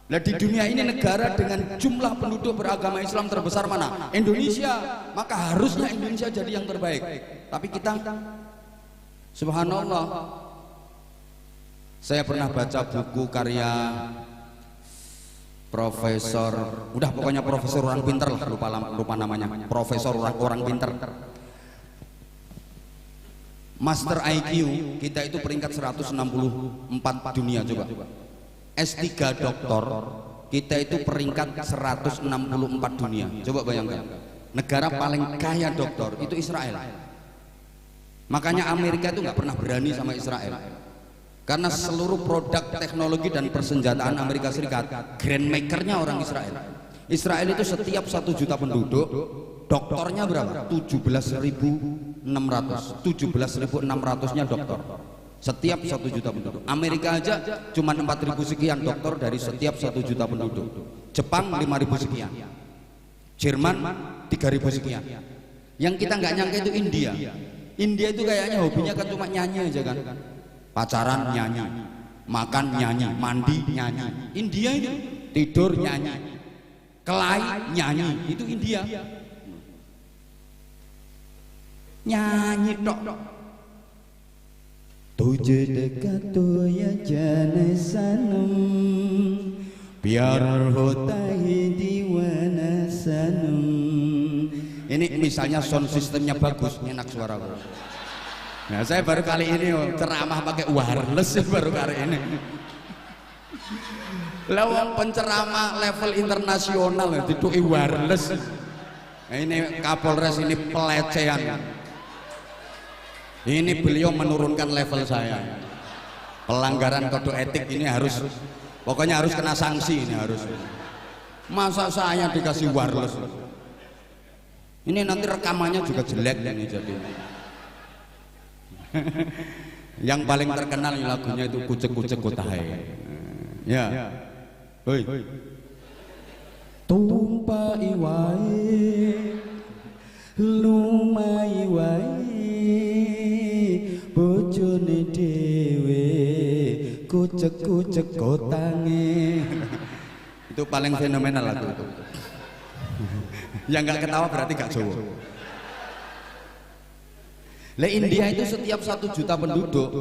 Nah di dunia ini negara dengan jumlah penduduk beragama Islam terbesar mana? Indonesia. Maka harusnya Indonesia jadi yang terbaik. Tapi kita, subhanallah, saya pernah baca buku karya Profesor, udah pokoknya profesor orang pinter lah, lupa namanya, profesor orang pinter. Master IQ kita itu peringkat 164 dunia, coba. S3 doktor kita itu peringkat 164 dunia, coba bayangkan. Negara paling kaya doktor itu Israel. Makanya Amerika itu nggak pernah berani sama Israel, karena seluruh produk teknologi dan persenjataan Amerika Serikat grand makernya orang Israel. Israel itu setiap 1 juta penduduk doktornya berapa? 17.600 nya doktor setiap 1 juta penduduk. Amerika aja cuma 4.000 sekian doktor dari setiap 1 juta penduduk. Jepang 5.000 sekian, Jerman 3.000 sekian. Yang kita nggak nyangka itu India. India itu kayaknya hobinya kan cuma nyanyi aja kan, pacaran nyanyi, makan nyanyi, mandi nyanyi. India itu tidur nyanyi, kelahi nyanyi, itu India. Nyanyi tok. Tujhe dekat tu ya jane sanam, biar hota hi diwana sanam. Ini misalnya sound sistemnya bagus, enak suara. Nah, saya baru kali ini ceramah pakai wireless, baru kali ini. Lawang penceramah level internasional dituki wireless. Nah, ini Kapolres ini pelecehan. Ini beliau menurunkan level saya. Pelanggaran kode etik ini harus, pokoknya harus kena sanksi ini harus. Masa saya dikasih wireless? Ini nanti rekamannya juga jelek ini jadi. Yang paling terkenal lagunya itu Kucek-kucek Kotahe. Ya. Hoi. Tumpai wae lumai wae bojone dhewe kucek-kucek kotange. Itu paling fenomenal lagu itu. Yang nggak ketawa berarti nggak Jawa. Lah India itu setiap 1 juta penduduk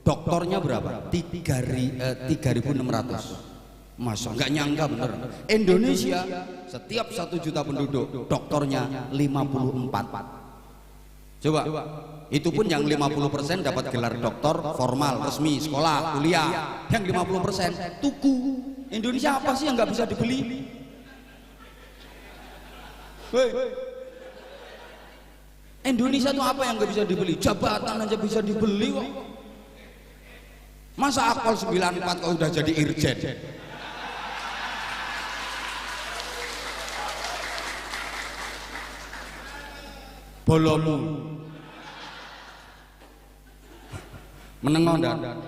doktornya berapa? 3.600. Masa nggak nyangka bener. Indonesia setiap 1 juta penduduk doktornya 54. Coba, itu pun yang 50% dapat gelar doktor formal resmi sekolah kuliah. Yang 50% tuku. Indonesia apa sih yang nggak bisa dibeli? Hei. Indonesia tuh apa yang nggak bisa dibeli? Jabatan aja bisa dibeli kok. Masa akpol 94 kok udah jadi irjen? Bolomu menengok dan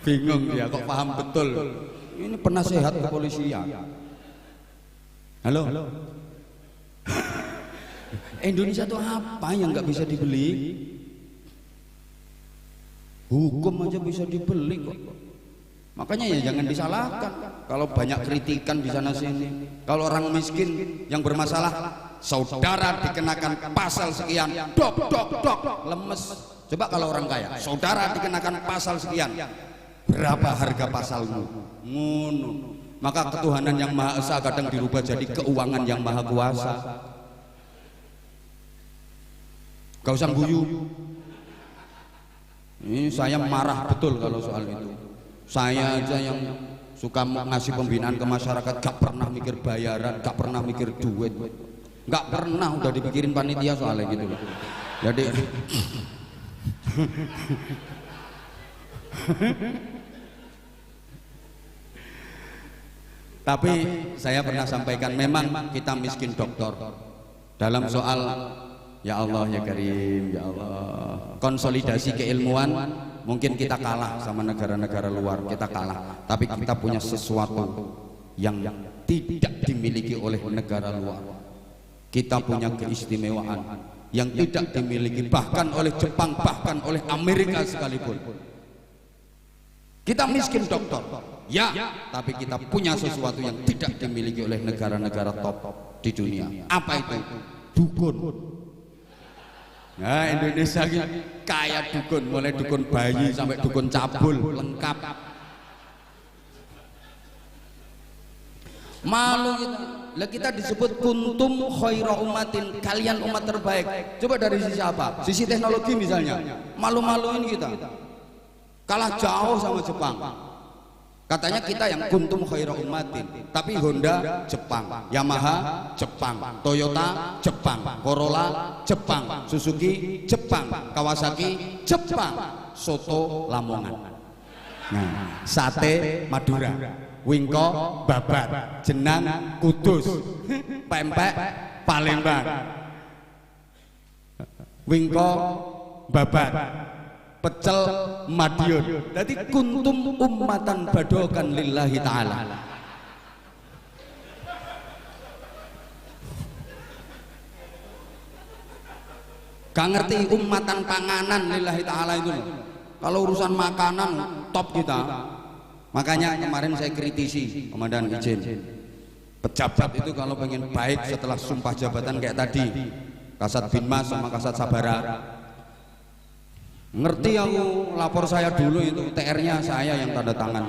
bingung dia kok paham betul ini penasehat kepolisian. Halo, Indonesia tuh apa yang nggak bisa dibeli? Hukum aja bisa dibeli kok. Makanya ya jangan disalahkan kalau banyak kritikan di sana sini. Kalau orang miskin yang bermasalah, saudara dikenakan pasal sekian, dok, lemes. Coba kalau orang kaya, saudara dikenakan pasal sekian, berapa harga pasalmu? Ngono. Maka ketuhanan yang Maha Esa kadang dirubah jadi keuangan yang Maha Kuasa. Gak usah guyu. Ini saya marah betul kalau soal itu. Saya aja yang suka ngasih pembinaan ke masyarakat gak pernah mikir bayaran, gak pernah mikir duit, gak pernah, udah dipikirin panitia soalnya gitu loh. Jadi tapi saya pernah sampaikan memang kita miskin dokter dalam soal ya Allah ya Karim ya Allah konsolidasi keilmuan. Mungkin kita kalah sama negara-negara luar, kita kalah, tapi kita punya sesuatu yang tidak dimiliki oleh negara luar. Kita punya keistimewaan yang tidak dimiliki bahkan oleh Jepang, bahkan oleh Amerika sekalipun. Kita miskin dokter, ya, tapi kita punya sesuatu yang tidak dimiliki oleh negara-negara top di dunia. Apa itu? Dukun. Nah, Indonesia ini kaya dukun, mulai dukun bayi sampai dukun cabul lengkap. Malu kita. Lah kita disebut kuntum khaira ummatin, kalian umat terbaik. Coba dari sisi apa? Sisi teknologi misalnya. Malu-maluin kita. Kalah jauh sama Jepang. Katanya kita yang kuntum khaira ummatin, tapi Honda Jepang, Yamaha Jepang, Toyota Jepang, Corolla Jepang, Suzuki Jepang, Kawasaki Jepang, soto Lamongan, nah, sate Madura, wingko Babat, jenang Kudus, pempek Palembang, wingko Babat, pecel Madiun. Jadi kuntum ummatan badokan lillahi ta'ala. Gak ngerti ummatan panganan lillahi ta'ala itu loh. Kalau urusan makanan top kita. Makanya kemarin saya kritisi Komandan izin, pejabat itu kalau pengen baik setelah sumpah jabatan kayak tadi Kasat Binmas sama Kasat Sabara, ngerti aku lapor saya dulu itu TR-nya saya yang tanda tangan.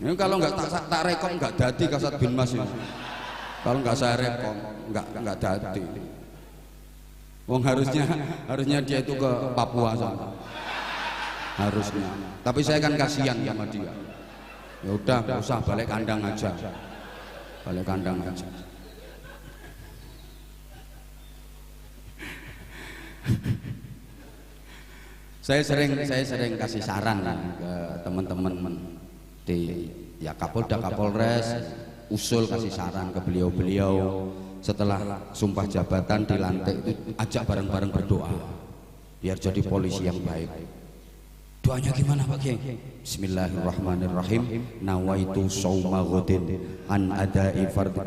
Ini kalau nggak tak rekom nggak dadi Kasat Binmas ini. Kalau nggak saya rekom nggak dadi. Wong harusnya dia itu ke Papua sana. Harusnya. Tapi saya kan kasihan sama dia. Ya udah nggak usah, balik kandang aja. Balik kandang aja. Saya sering kasih saran ke teman-teman di ya Kapolda, Kapolres, usul kasih saran ke beliau-beliau setelah sumpah jabatan dilantik itu ajak bareng-bareng berdoa. biar jadi polisi yang baik. Doanya gimana Pak Kiai? Bismillahirrahmanirrahim. Nawaitu shauma ghadin an ada'i fardh.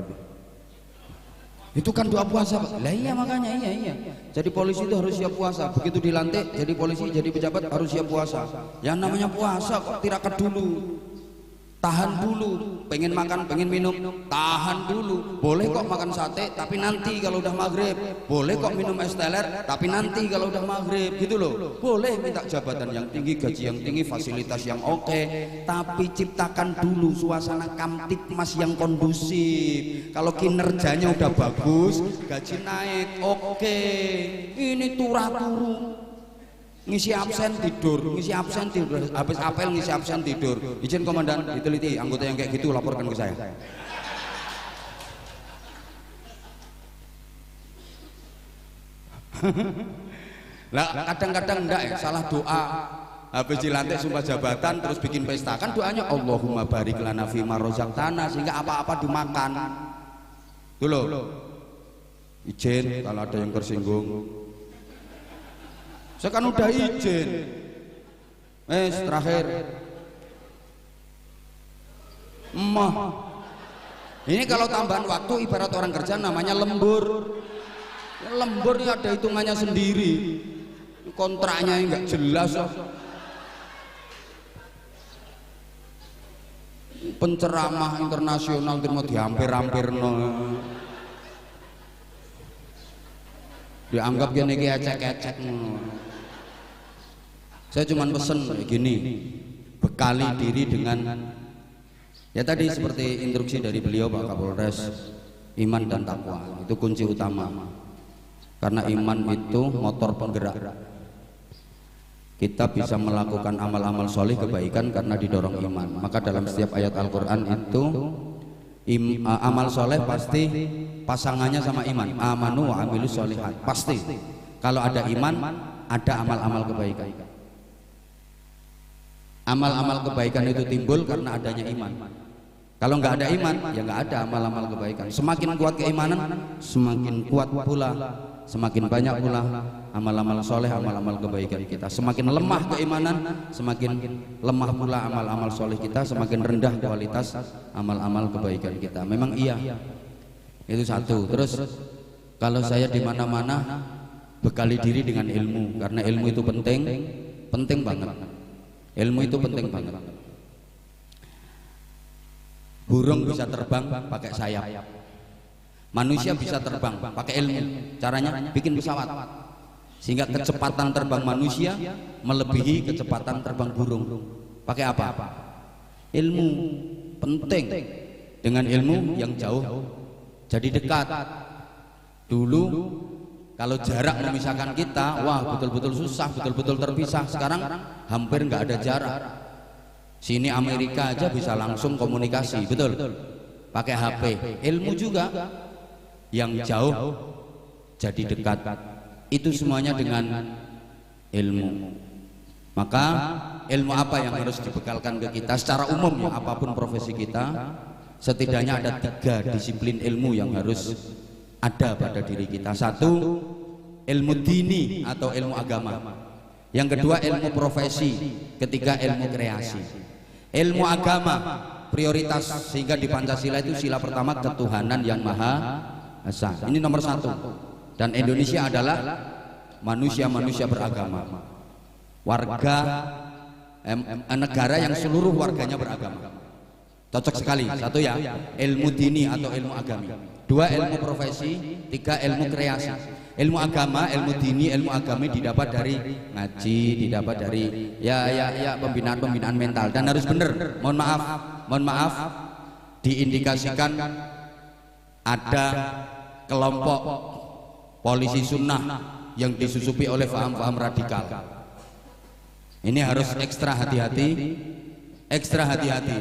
Itu kan doa puasa Pak. Lah iya makanya iya. Jadi polisi itu harus siap puasa. Begitu dilantik jadi polisi, jadi pejabat harus siap puasa. Yang namanya puasa kok tirakat dulu. Tahan dulu, pengen makan, pengen minum, tahan dulu. Boleh kok makan sate, tapi nanti kalau udah maghrib. Boleh kok minum es teler, tapi nanti kalau udah maghrib, gitu loh. Boleh minta jabatan yang tinggi, gaji yang tinggi, fasilitas yang oke, tapi ciptakan dulu suasana kamtipmas yang kondusif. Kalau kinerjanya udah bagus, gaji naik, oke. Ini turah-turu. Ngisi absen tidur, habis apel ngisi absen tidur. Izin komandan, diteliti anggota yang kayak gitu laporkan ke saya. Lah kadang-kadang enggak ya, salah doa. Habis dilantik sumpah jabatan terus bikin pesta, kan doanya Allahumma barik lana fima razaqtana, sehingga apa-apa dimakan. Tuh loh. Izin kalau ada yang tersinggung. Saya kan udah izin. Terakhir. Emah. Ini kalau tambahan waktu ibarat orang kerja namanya lembur. Lembur ini ada hitungannya sendiri. Kontraknya enggak jelas. Penceramah internasional mau dihampir-hampir dianggap gini ecek-ecek. Saya cuma pesen kayak gini, bekali diri dengan ya tadi seperti instruksi dari beliau Pak Kapolres, iman dan takwa itu kunci utama, karena iman itu motor penggerak. Kita bisa melakukan amal-amal soleh kebaikan karena didorong iman. Maka dalam setiap ayat Al-Quran itu amal soleh pasti pasangannya sama iman. Amanu wa amilus sholihat, pasti. Kalau ada iman, ada amal-amal kebaikan. Amal-amal kebaikan itu timbul karena adanya iman. Kalau nggak ada iman, ya nggak ada amal-amal kebaikan. Semakin kuat keimanan, semakin kuat pula, semakin banyak pula amal-amal soleh, amal-amal kebaikan kita. Semakin lemah keimanan, semakin lemah pula amal-amal soleh kita, semakin rendah kualitas amal-amal kebaikan kita. Memang iya, itu satu. Terus kalau saya di mana-mana bekali diri dengan ilmu, karena ilmu itu penting banget. Ilmu itu penting banget. Burung bisa terbang pakai sayap, manusia bisa terbang pakai ilmu. Caranya bikin pesawat, sehingga kecepatan terbang manusia melebihi kecepatan terbang burung. Pakai apa? Ilmu. Penting. Dengan ilmu yang jauh jadi dekat. Dulu kalau jarak memisahkan kita, wah betul-betul susah, betul-betul terpisah. Sekarang hampir nggak ada jarak. Sini Amerika aja bisa langsung komunikasi, betul? Pakai HP. Ilmu juga yang jauh jadi dekat. Itu semuanya dengan ilmu. Maka ilmu apa yang harus dibekalkan ke kita secara umum ya, apapun profesi kita, setidaknya ada 3 disiplin ilmu yang harus ada pada diri kita. Satu, ilmu dini atau ilmu agama. Yang kedua, ilmu profesi. Ketiga, ilmu kreasi. Ilmu agama prioritas, sehingga di Pancasila itu sila pertama ketuhanan yang maha esa. Ini nomor 1. Dan Indonesia adalah manusia-manusia beragama. Warga negara yang seluruh warganya beragama. Cocok sekali. Satu ya, ilmu dini atau ilmu agami. 2, ilmu profesi. 3, ilmu kreasi. Ilmu agama, ilmu dini, ilmu agami didapat dari ngaji, didapat dari ya pembinaan mental, dan harus benar. Mohon maaf, diindikasikan ada kelompok polisi sunnah yang disusupi oleh paham-paham radikal. Ini harus ekstra hati-hati.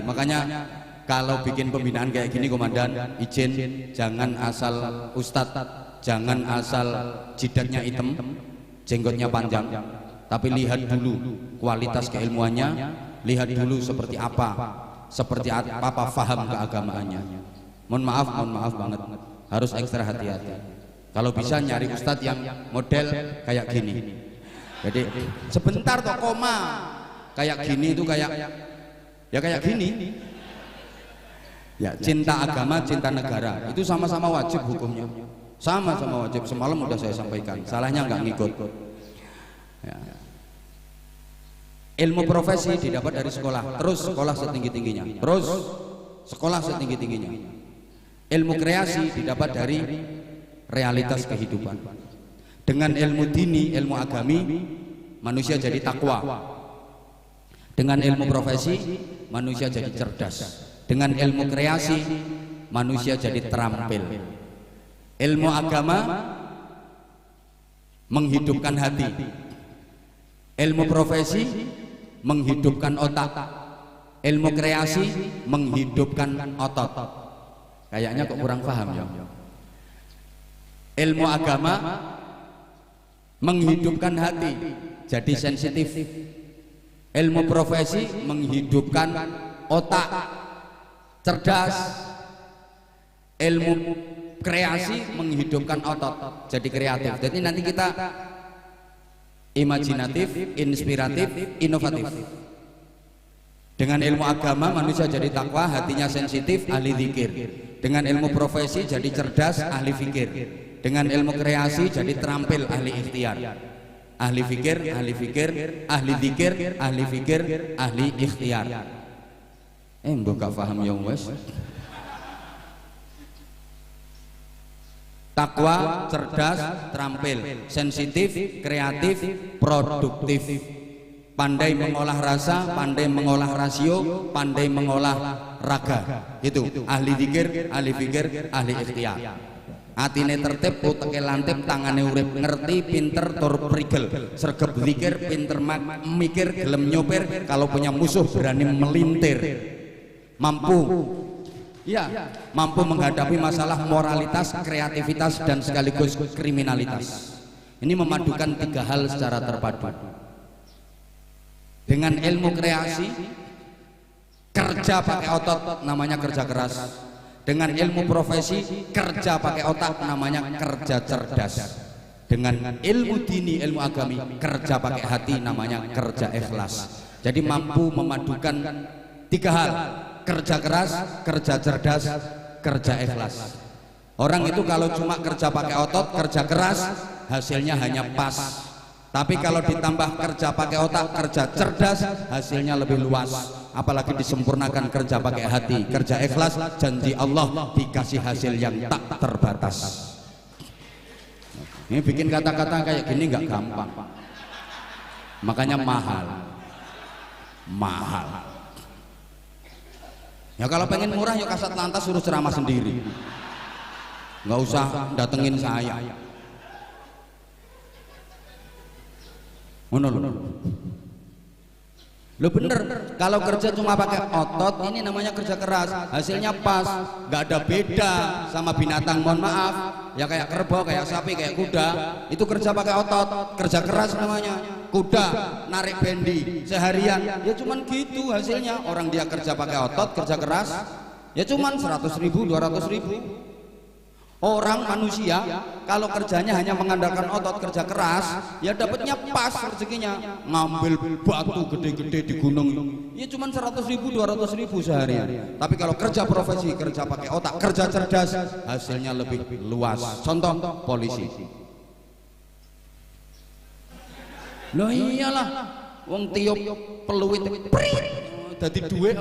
Makanya kalau bikin pembinaan kayak gini, komandan, izin jangan asal ustadz, jangan asal jidatnya hitam, jenggotnya panjang, tapi lihat dulu kualitas keilmuannya, lihat dulu seperti apa paham keagamaannya. Mohon maaf banget, harus ekstra hati-hati. Kalau bisa nyari ustadz yang model kayak gini. Jadi sebentar toh koma kayak gini itu kayak ya kayak gini. Ya, cinta agama, cinta negara itu sama-sama wajib hukumnya. Sama-sama wajib. Semalam udah saya sampaikan. Salahnya nggak ngikut. Ya. Ilmu profesi didapat dari sekolah. Terus sekolah setinggi-tingginya. Terus sekolah setinggi-tingginya. Ilmu kreasi didapat dari realitas kehidupan. Dengan ilmu dini, ilmu agami, manusia jadi takwa. Dengan ilmu profesi, manusia jadi cerdas. Dengan ilmu kreasi, manusia jadi terampil. Ilmu agama menghidupkan hati. Ilmu profesi menghidupkan otak. Ilmu kreasi menghidupkan otot. Kayaknya kok kurang paham ya. Ilmu agama menghidupkan hati, jadi sensitif. Ilmu profesi menghidupkan otak, cerdas. Ilmu kreasi menghidupkan otot, jadi kreatif. Jadi nanti kita imajinatif, inspiratif, inovatif. Dengan ilmu agama manusia jadi takwa, hatinya sensitif, ahli zikir. Dengan ilmu profesi jadi cerdas, ahli fikir. Dengan ilmu kreasi jadi terampil, ahli ikhtiar. Ahli fikir, ahli fikir, ahli zikir, ahli fikir, ahli ikhtiar. Mbok gak paham ya wes. Takwa, cerdas, terampil, sensitif, kreatif, produktif. Pandai mengolah rasa, pandai mengolah rasio, pandai mengolah raga. Itu ahli zikir, ahli fikir, ahli ikhtiar. Atine tertib, uteke lantip, tangane urip, ngerti, pinter, tur prigel, sregep zikir, pinter mikir, gelem nyopir, kalau punya musuh berani melintir. Mampu, ya, mampu menghadapi masalah moralitas, kreativitas, dan sekaligus kriminalitas. Ini memadukan tiga hal secara terpadu. Dengan ilmu kreasi, kerja pakai otot namanya kerja keras. Dengan ilmu profesi, kerja pakai otak namanya kerja cerdas. Dengan ilmu dini, ilmu agami, kerja pakai hati namanya kerja ikhlas. Jadi mampu memadukan tiga hal: kerja keras, kerja cerdas, kerja ikhlas. Orang itu kalau cuma kerja pakai otot, kerja keras, hasilnya hanya pas. Tapi kalau ditambah kerja pakai otak, kerja cerdas, hasilnya lebih luas. Apalagi disempurnakan kerja pakai hati, kerja ikhlas, janji Allah dikasih hasil yang tak terbatas. Ini bikin kata-kata kayak gini nggak gampang. Makanya mahal. Mahal. Ya kalau pengen murah yuk kasat lantas suruh ceramah sendiri. Nggak usah datengin saya. Ngono lho. Lo bener, kalau kerja cuma pakai otot ini namanya kerja keras, hasilnya pas, nggak ada beda sama binatang, mohon maaf, ya kayak kerbau, kayak sapi, kayak kuda, itu kerja pakai otot, kerja keras namanya. Kuda narik bendi seharian, ya cuman gitu hasilnya. Orang dia kerja pakai otot, kerja keras, ya cuman 100.000, 200.000. Orang manusia kalau kerjanya hanya mengandalkan otot, kerja keras, ya dapatnya pas rezekinya. Ngambil batu gede-gede di gunung, ya cuman 100.000, 200.000 seharian. Tapi kalau kerja profesi, kerja pakai otak, kerja cerdas, hasilnya lebih luas. Contoh polisi. Loh iyalah, wong tiup peluit dadi duwe.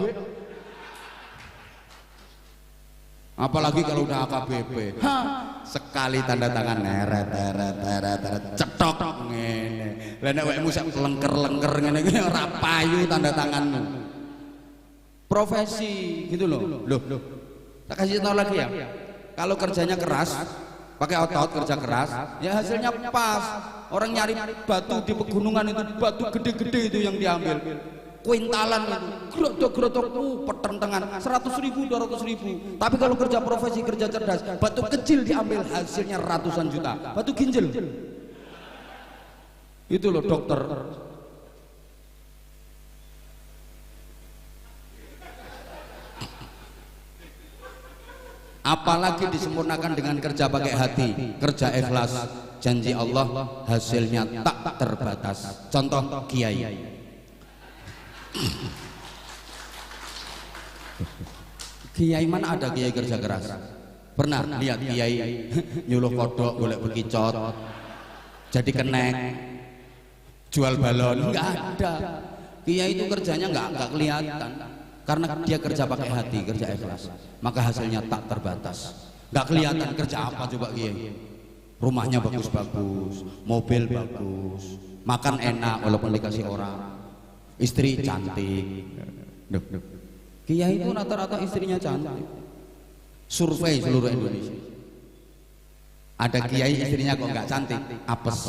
Apalagi kalau udah AKBP, sekali tanda tangan neret cetok ngene. Lah nek wekmu sak lengker-lengker ngene iki ora payu tanda tanganmu. Profesi gitu loh. Loh. Tak kasih tahu lagi ya. Kalau kerjanya keras, pakai otot, kerja keras, ya hasilnya pas. Orang nyari batu di pegunungan itu, batu gede-gede itu yang diambil. Kuintalan itu, grotok-grotok, pertentangan 100.000, 200.000. Tapi kalau kerja profesi, kerja cerdas, batu kecil diambil, hasilnya ratusan juta. Batu ginjal, itu loh dokter. Apalagi disempurnakan dengan kerja pakai hati, kerja ikhlas. janji Allah hasilnya tak terbatas. Contoh kiai. Kiai mana ada kiai kerja keras? Pernah lihat kiai nyuluh kodok golek bekicot jadi kenek jual balon? Enggak ada. Kiai itu kerjanya enggak kelihatan karena dia kerja pakai hati, kerja ikhlas, maka hasilnya tak terbatas. Enggak kelihatan kerja apa coba kiai. Rumahnya bagus-bagus, mobil bagus, makan enak walaupun dikasih orang, istri cantik. Kiai itu rata-rata istrinya cantik. Survei seluruh Indonesia, ada kiai istrinya kok nggak cantik, apes.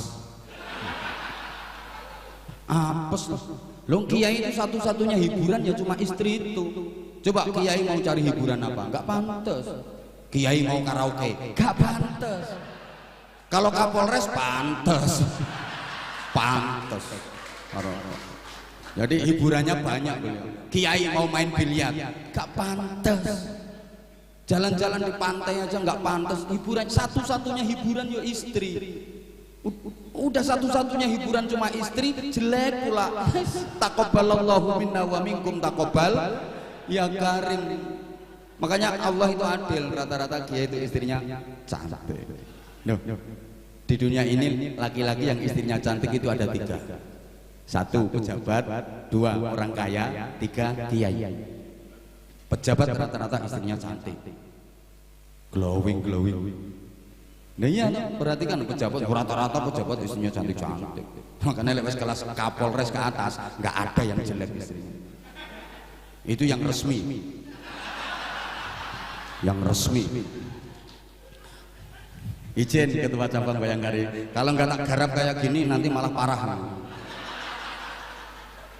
Loh, kiai itu satu-satunya hiburan ya cuma istri itu. Coba kiai mau cari hiburan apa? Nggak pantas. Kiai mau karaoke, nggak pantas. Kalau Kapolres pantas. Jadi hiburannya banyak. Kiai mau main biliar, nggak pantas. Jalan-jalan di pantai aja nggak pantas. Hiburan satu-satunya hiburan ya istri. Udah satu-satunya hiburan cuma istri, jelek pula. Taqabbalallahu minna wa minkum taqabbal ya karim. Makanya Allah itu adil, rata-rata kiai itu istrinya cantik. Di dunia ini laki-laki yang istrinya cantik itu ada 3. 1 pejabat, 2 orang kaya, 3 kiai. Pejabat rata-rata istrinya cantik, glowing. Nah iya, perhatikan pejabat rata-rata pejabat istrinya cantik. Makanya lewat kelas Kapolres ke atas nggak ada yang jelek istrinya. Itu yang resmi. Izin Ketua Cabang Bayangkari, kalau nggak tak garap kayak gini nanti malah parah.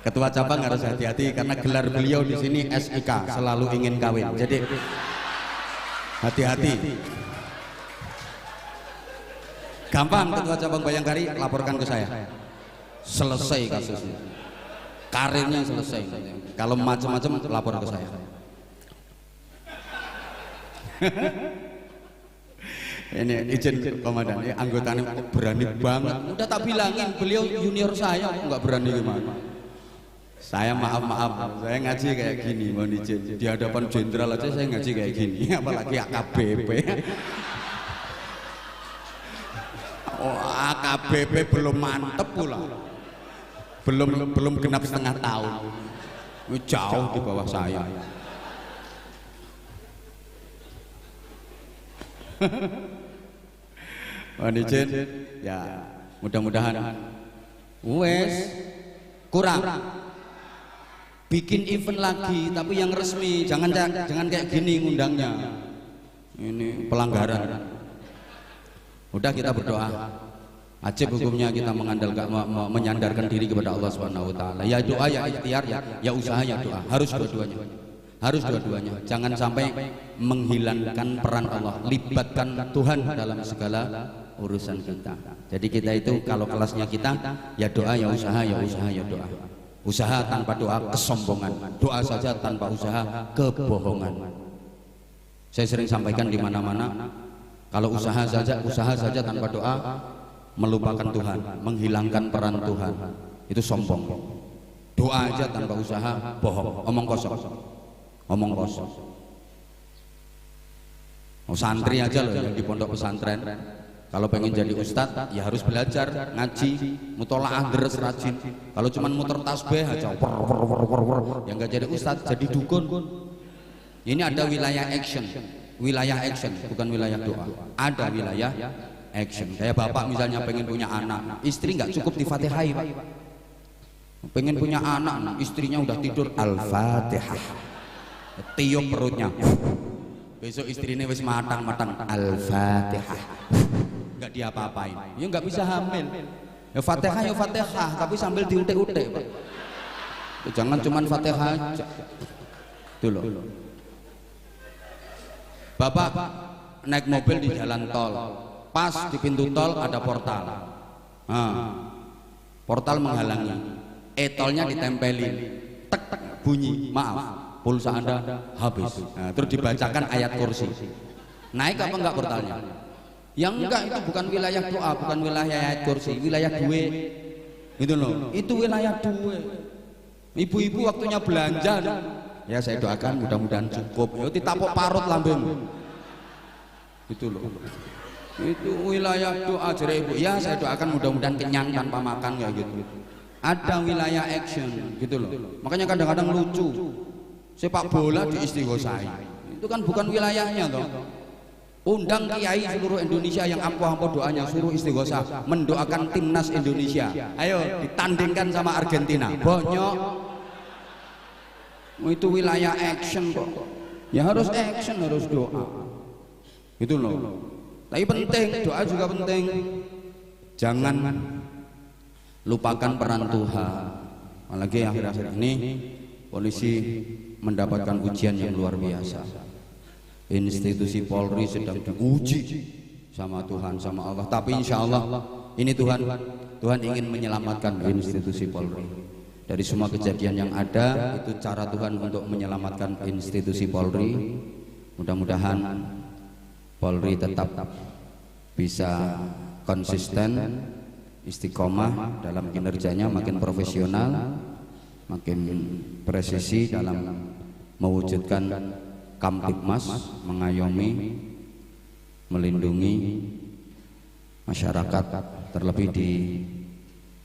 Ketua cabang harus hati-hati karena gelar beliau di sini SIK, selalu ingin kawin. Jadi hati-hati. Gampang Ketua Cabang Bayangkari laporkan ke saya. Selesai kasusnya. Karirnya selesai. Kalau macam-macam lapor ke saya. Ini izin komandan, anggotanya berani banget. Udah tak bilangin beliau junior saya, nggak berani gimana. Saya maaf, saya ngaji kayak gini, mohon izin. Di hadapan jenderal aja saya ngaji kayak gini, apalagi AKBP. Oh, AKBP belum mantep pula, belum genap setengah tahun, jauh di bawah saya. Mohon izin, ya mudah-mudahan wes kurang. Bikin event lagi tapi yang resmi, jangan kayak gini ngundangnya. Ini pelanggaran. Udah kita berdoa. Wajib hukumnya kita mengandalkan menyandarkan diri kepada Allah Subhanahu wa taala. Ya doa, ya ikhtiar, ya usaha, ya doa. Harus dua-duanya. Jangan sampai menghilangkan peran Allah. Libatkan Tuhan dalam segala urusan kita. Jadi kita itu kalau kelasnya kita ya doa, ya usaha, ya doa. Usaha tanpa doa kesombongan, doa saja tanpa usaha kebohongan. Saya sering sampaikan di mana-mana, kalau usaha saja tanpa doa melupakan Tuhan, menghilangkan peran Tuhan, itu sombong. Doa aja tanpa usaha bohong, omong kosong. Santri aja loh yang di pondok pesantren, kalau pengen jadi ustadz ya harus belajar ngaji, mutolaah deres rajin. Kalau cuman muter tasbih aja yang nggak jadi ustadz, jadi dukun. Ini ada wilayah action, bukan wilayah doa. Ada wilayah action. Kayak bapak misalnya pengen punya anak, istri nggak cukup di-Fatihai, Pak. Pengen punya anak, istrinya udah tidur Al-Fatihah, tiup perutnya, besok istrinya wis matang Al-Fatihah, nggak diapa-apain, ya nggak bisa hamil. Ya Fatihah, tapi sambil diutek-utek, Pak. Jangan cuman Fatihah aja. Tuh loh. Bapak naik mobil di jalan tol, pas di pintu tol ada portal. Portal menghalangi, tolnya ditempelin, tek bunyi, maaf, pulsa Anda habis. Terus dibacakan ayat kursi. Naik apa enggak portalnya? Yang enggak itu bukan wilayah doa, bukan wilayah ayat kursi, wilayah duit. Gitu loh. Itu wilayah duit. Ibu-ibu waktunya belanja. Ya saya doakan mudah-mudahan cukup. Ya ditapuk parut lambung. Itu loh. Itu wilayah doa jere ibu. Ya saya doakan mudah-mudahan kenyang tanpa makan ya gitu. Ada wilayah action gitu loh. Makanya kadang-kadang lucu. Sepak bola diistighosai. Itu kan bukan wilayahnya toh. Undang kiai seluruh Indonesia yang ampuh-ampuh doanya, suruh istighosah mendoakan timnas Indonesia. Ayo ditandingkan sama Argentina. Bonyok. Itu wilayah action kok. Ya harus action, harus doa. Itu loh. Tapi penting, doa juga penting. Jangan lupakan peran Tuhan. Apalagi akhir-akhir ini polisi mendapatkan ujian yang luar biasa. Institusi Polri sedang diuji sama Tuhan, sama Allah. Tapi insya Allah ini Tuhan ingin menyelamatkan institusi Polri dari semua kejadian yang ada. Itu cara Tuhan untuk menyelamatkan institusi Polri. Mudah-mudahan Polri tetap bisa konsisten, istiqomah dalam kinerjanya, makin profesional, makin presisi dalam mewujudkan Kamtibmas, mengayomi, melindungi masyarakat. Terlebih di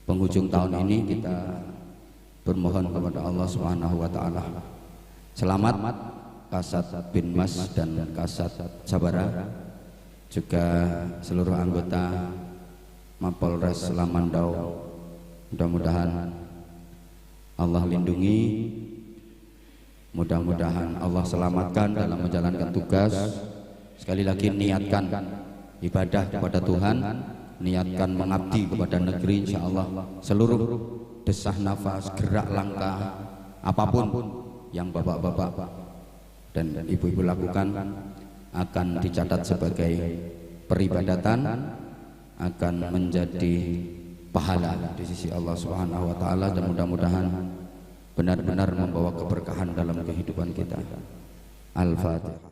penghujung tahun ini kita bermohon kepada Allah Subhanahu wa taala. Selamat Kasat Binmas dan Kasat Sabara, juga seluruh anggota Mapolres Lamandau. Mudah-mudahan Allah lindungi, mudah-mudahan Allah selamatkan dalam menjalankan tugas. Sekali lagi niatkan ibadah kepada Tuhan, niatkan mengabdi kepada negeri. Insya Allah seluruh desah nafas, gerak langkah, apapun yang bapak-bapak dan ibu-ibu lakukan akan dicatat sebagai peribadatan, akan menjadi pahala di sisi Allah Subhanahu wa taala, dan mudah-mudahan benar-benar membawa keberkahan dalam kehidupan kita. Al-Fatihah.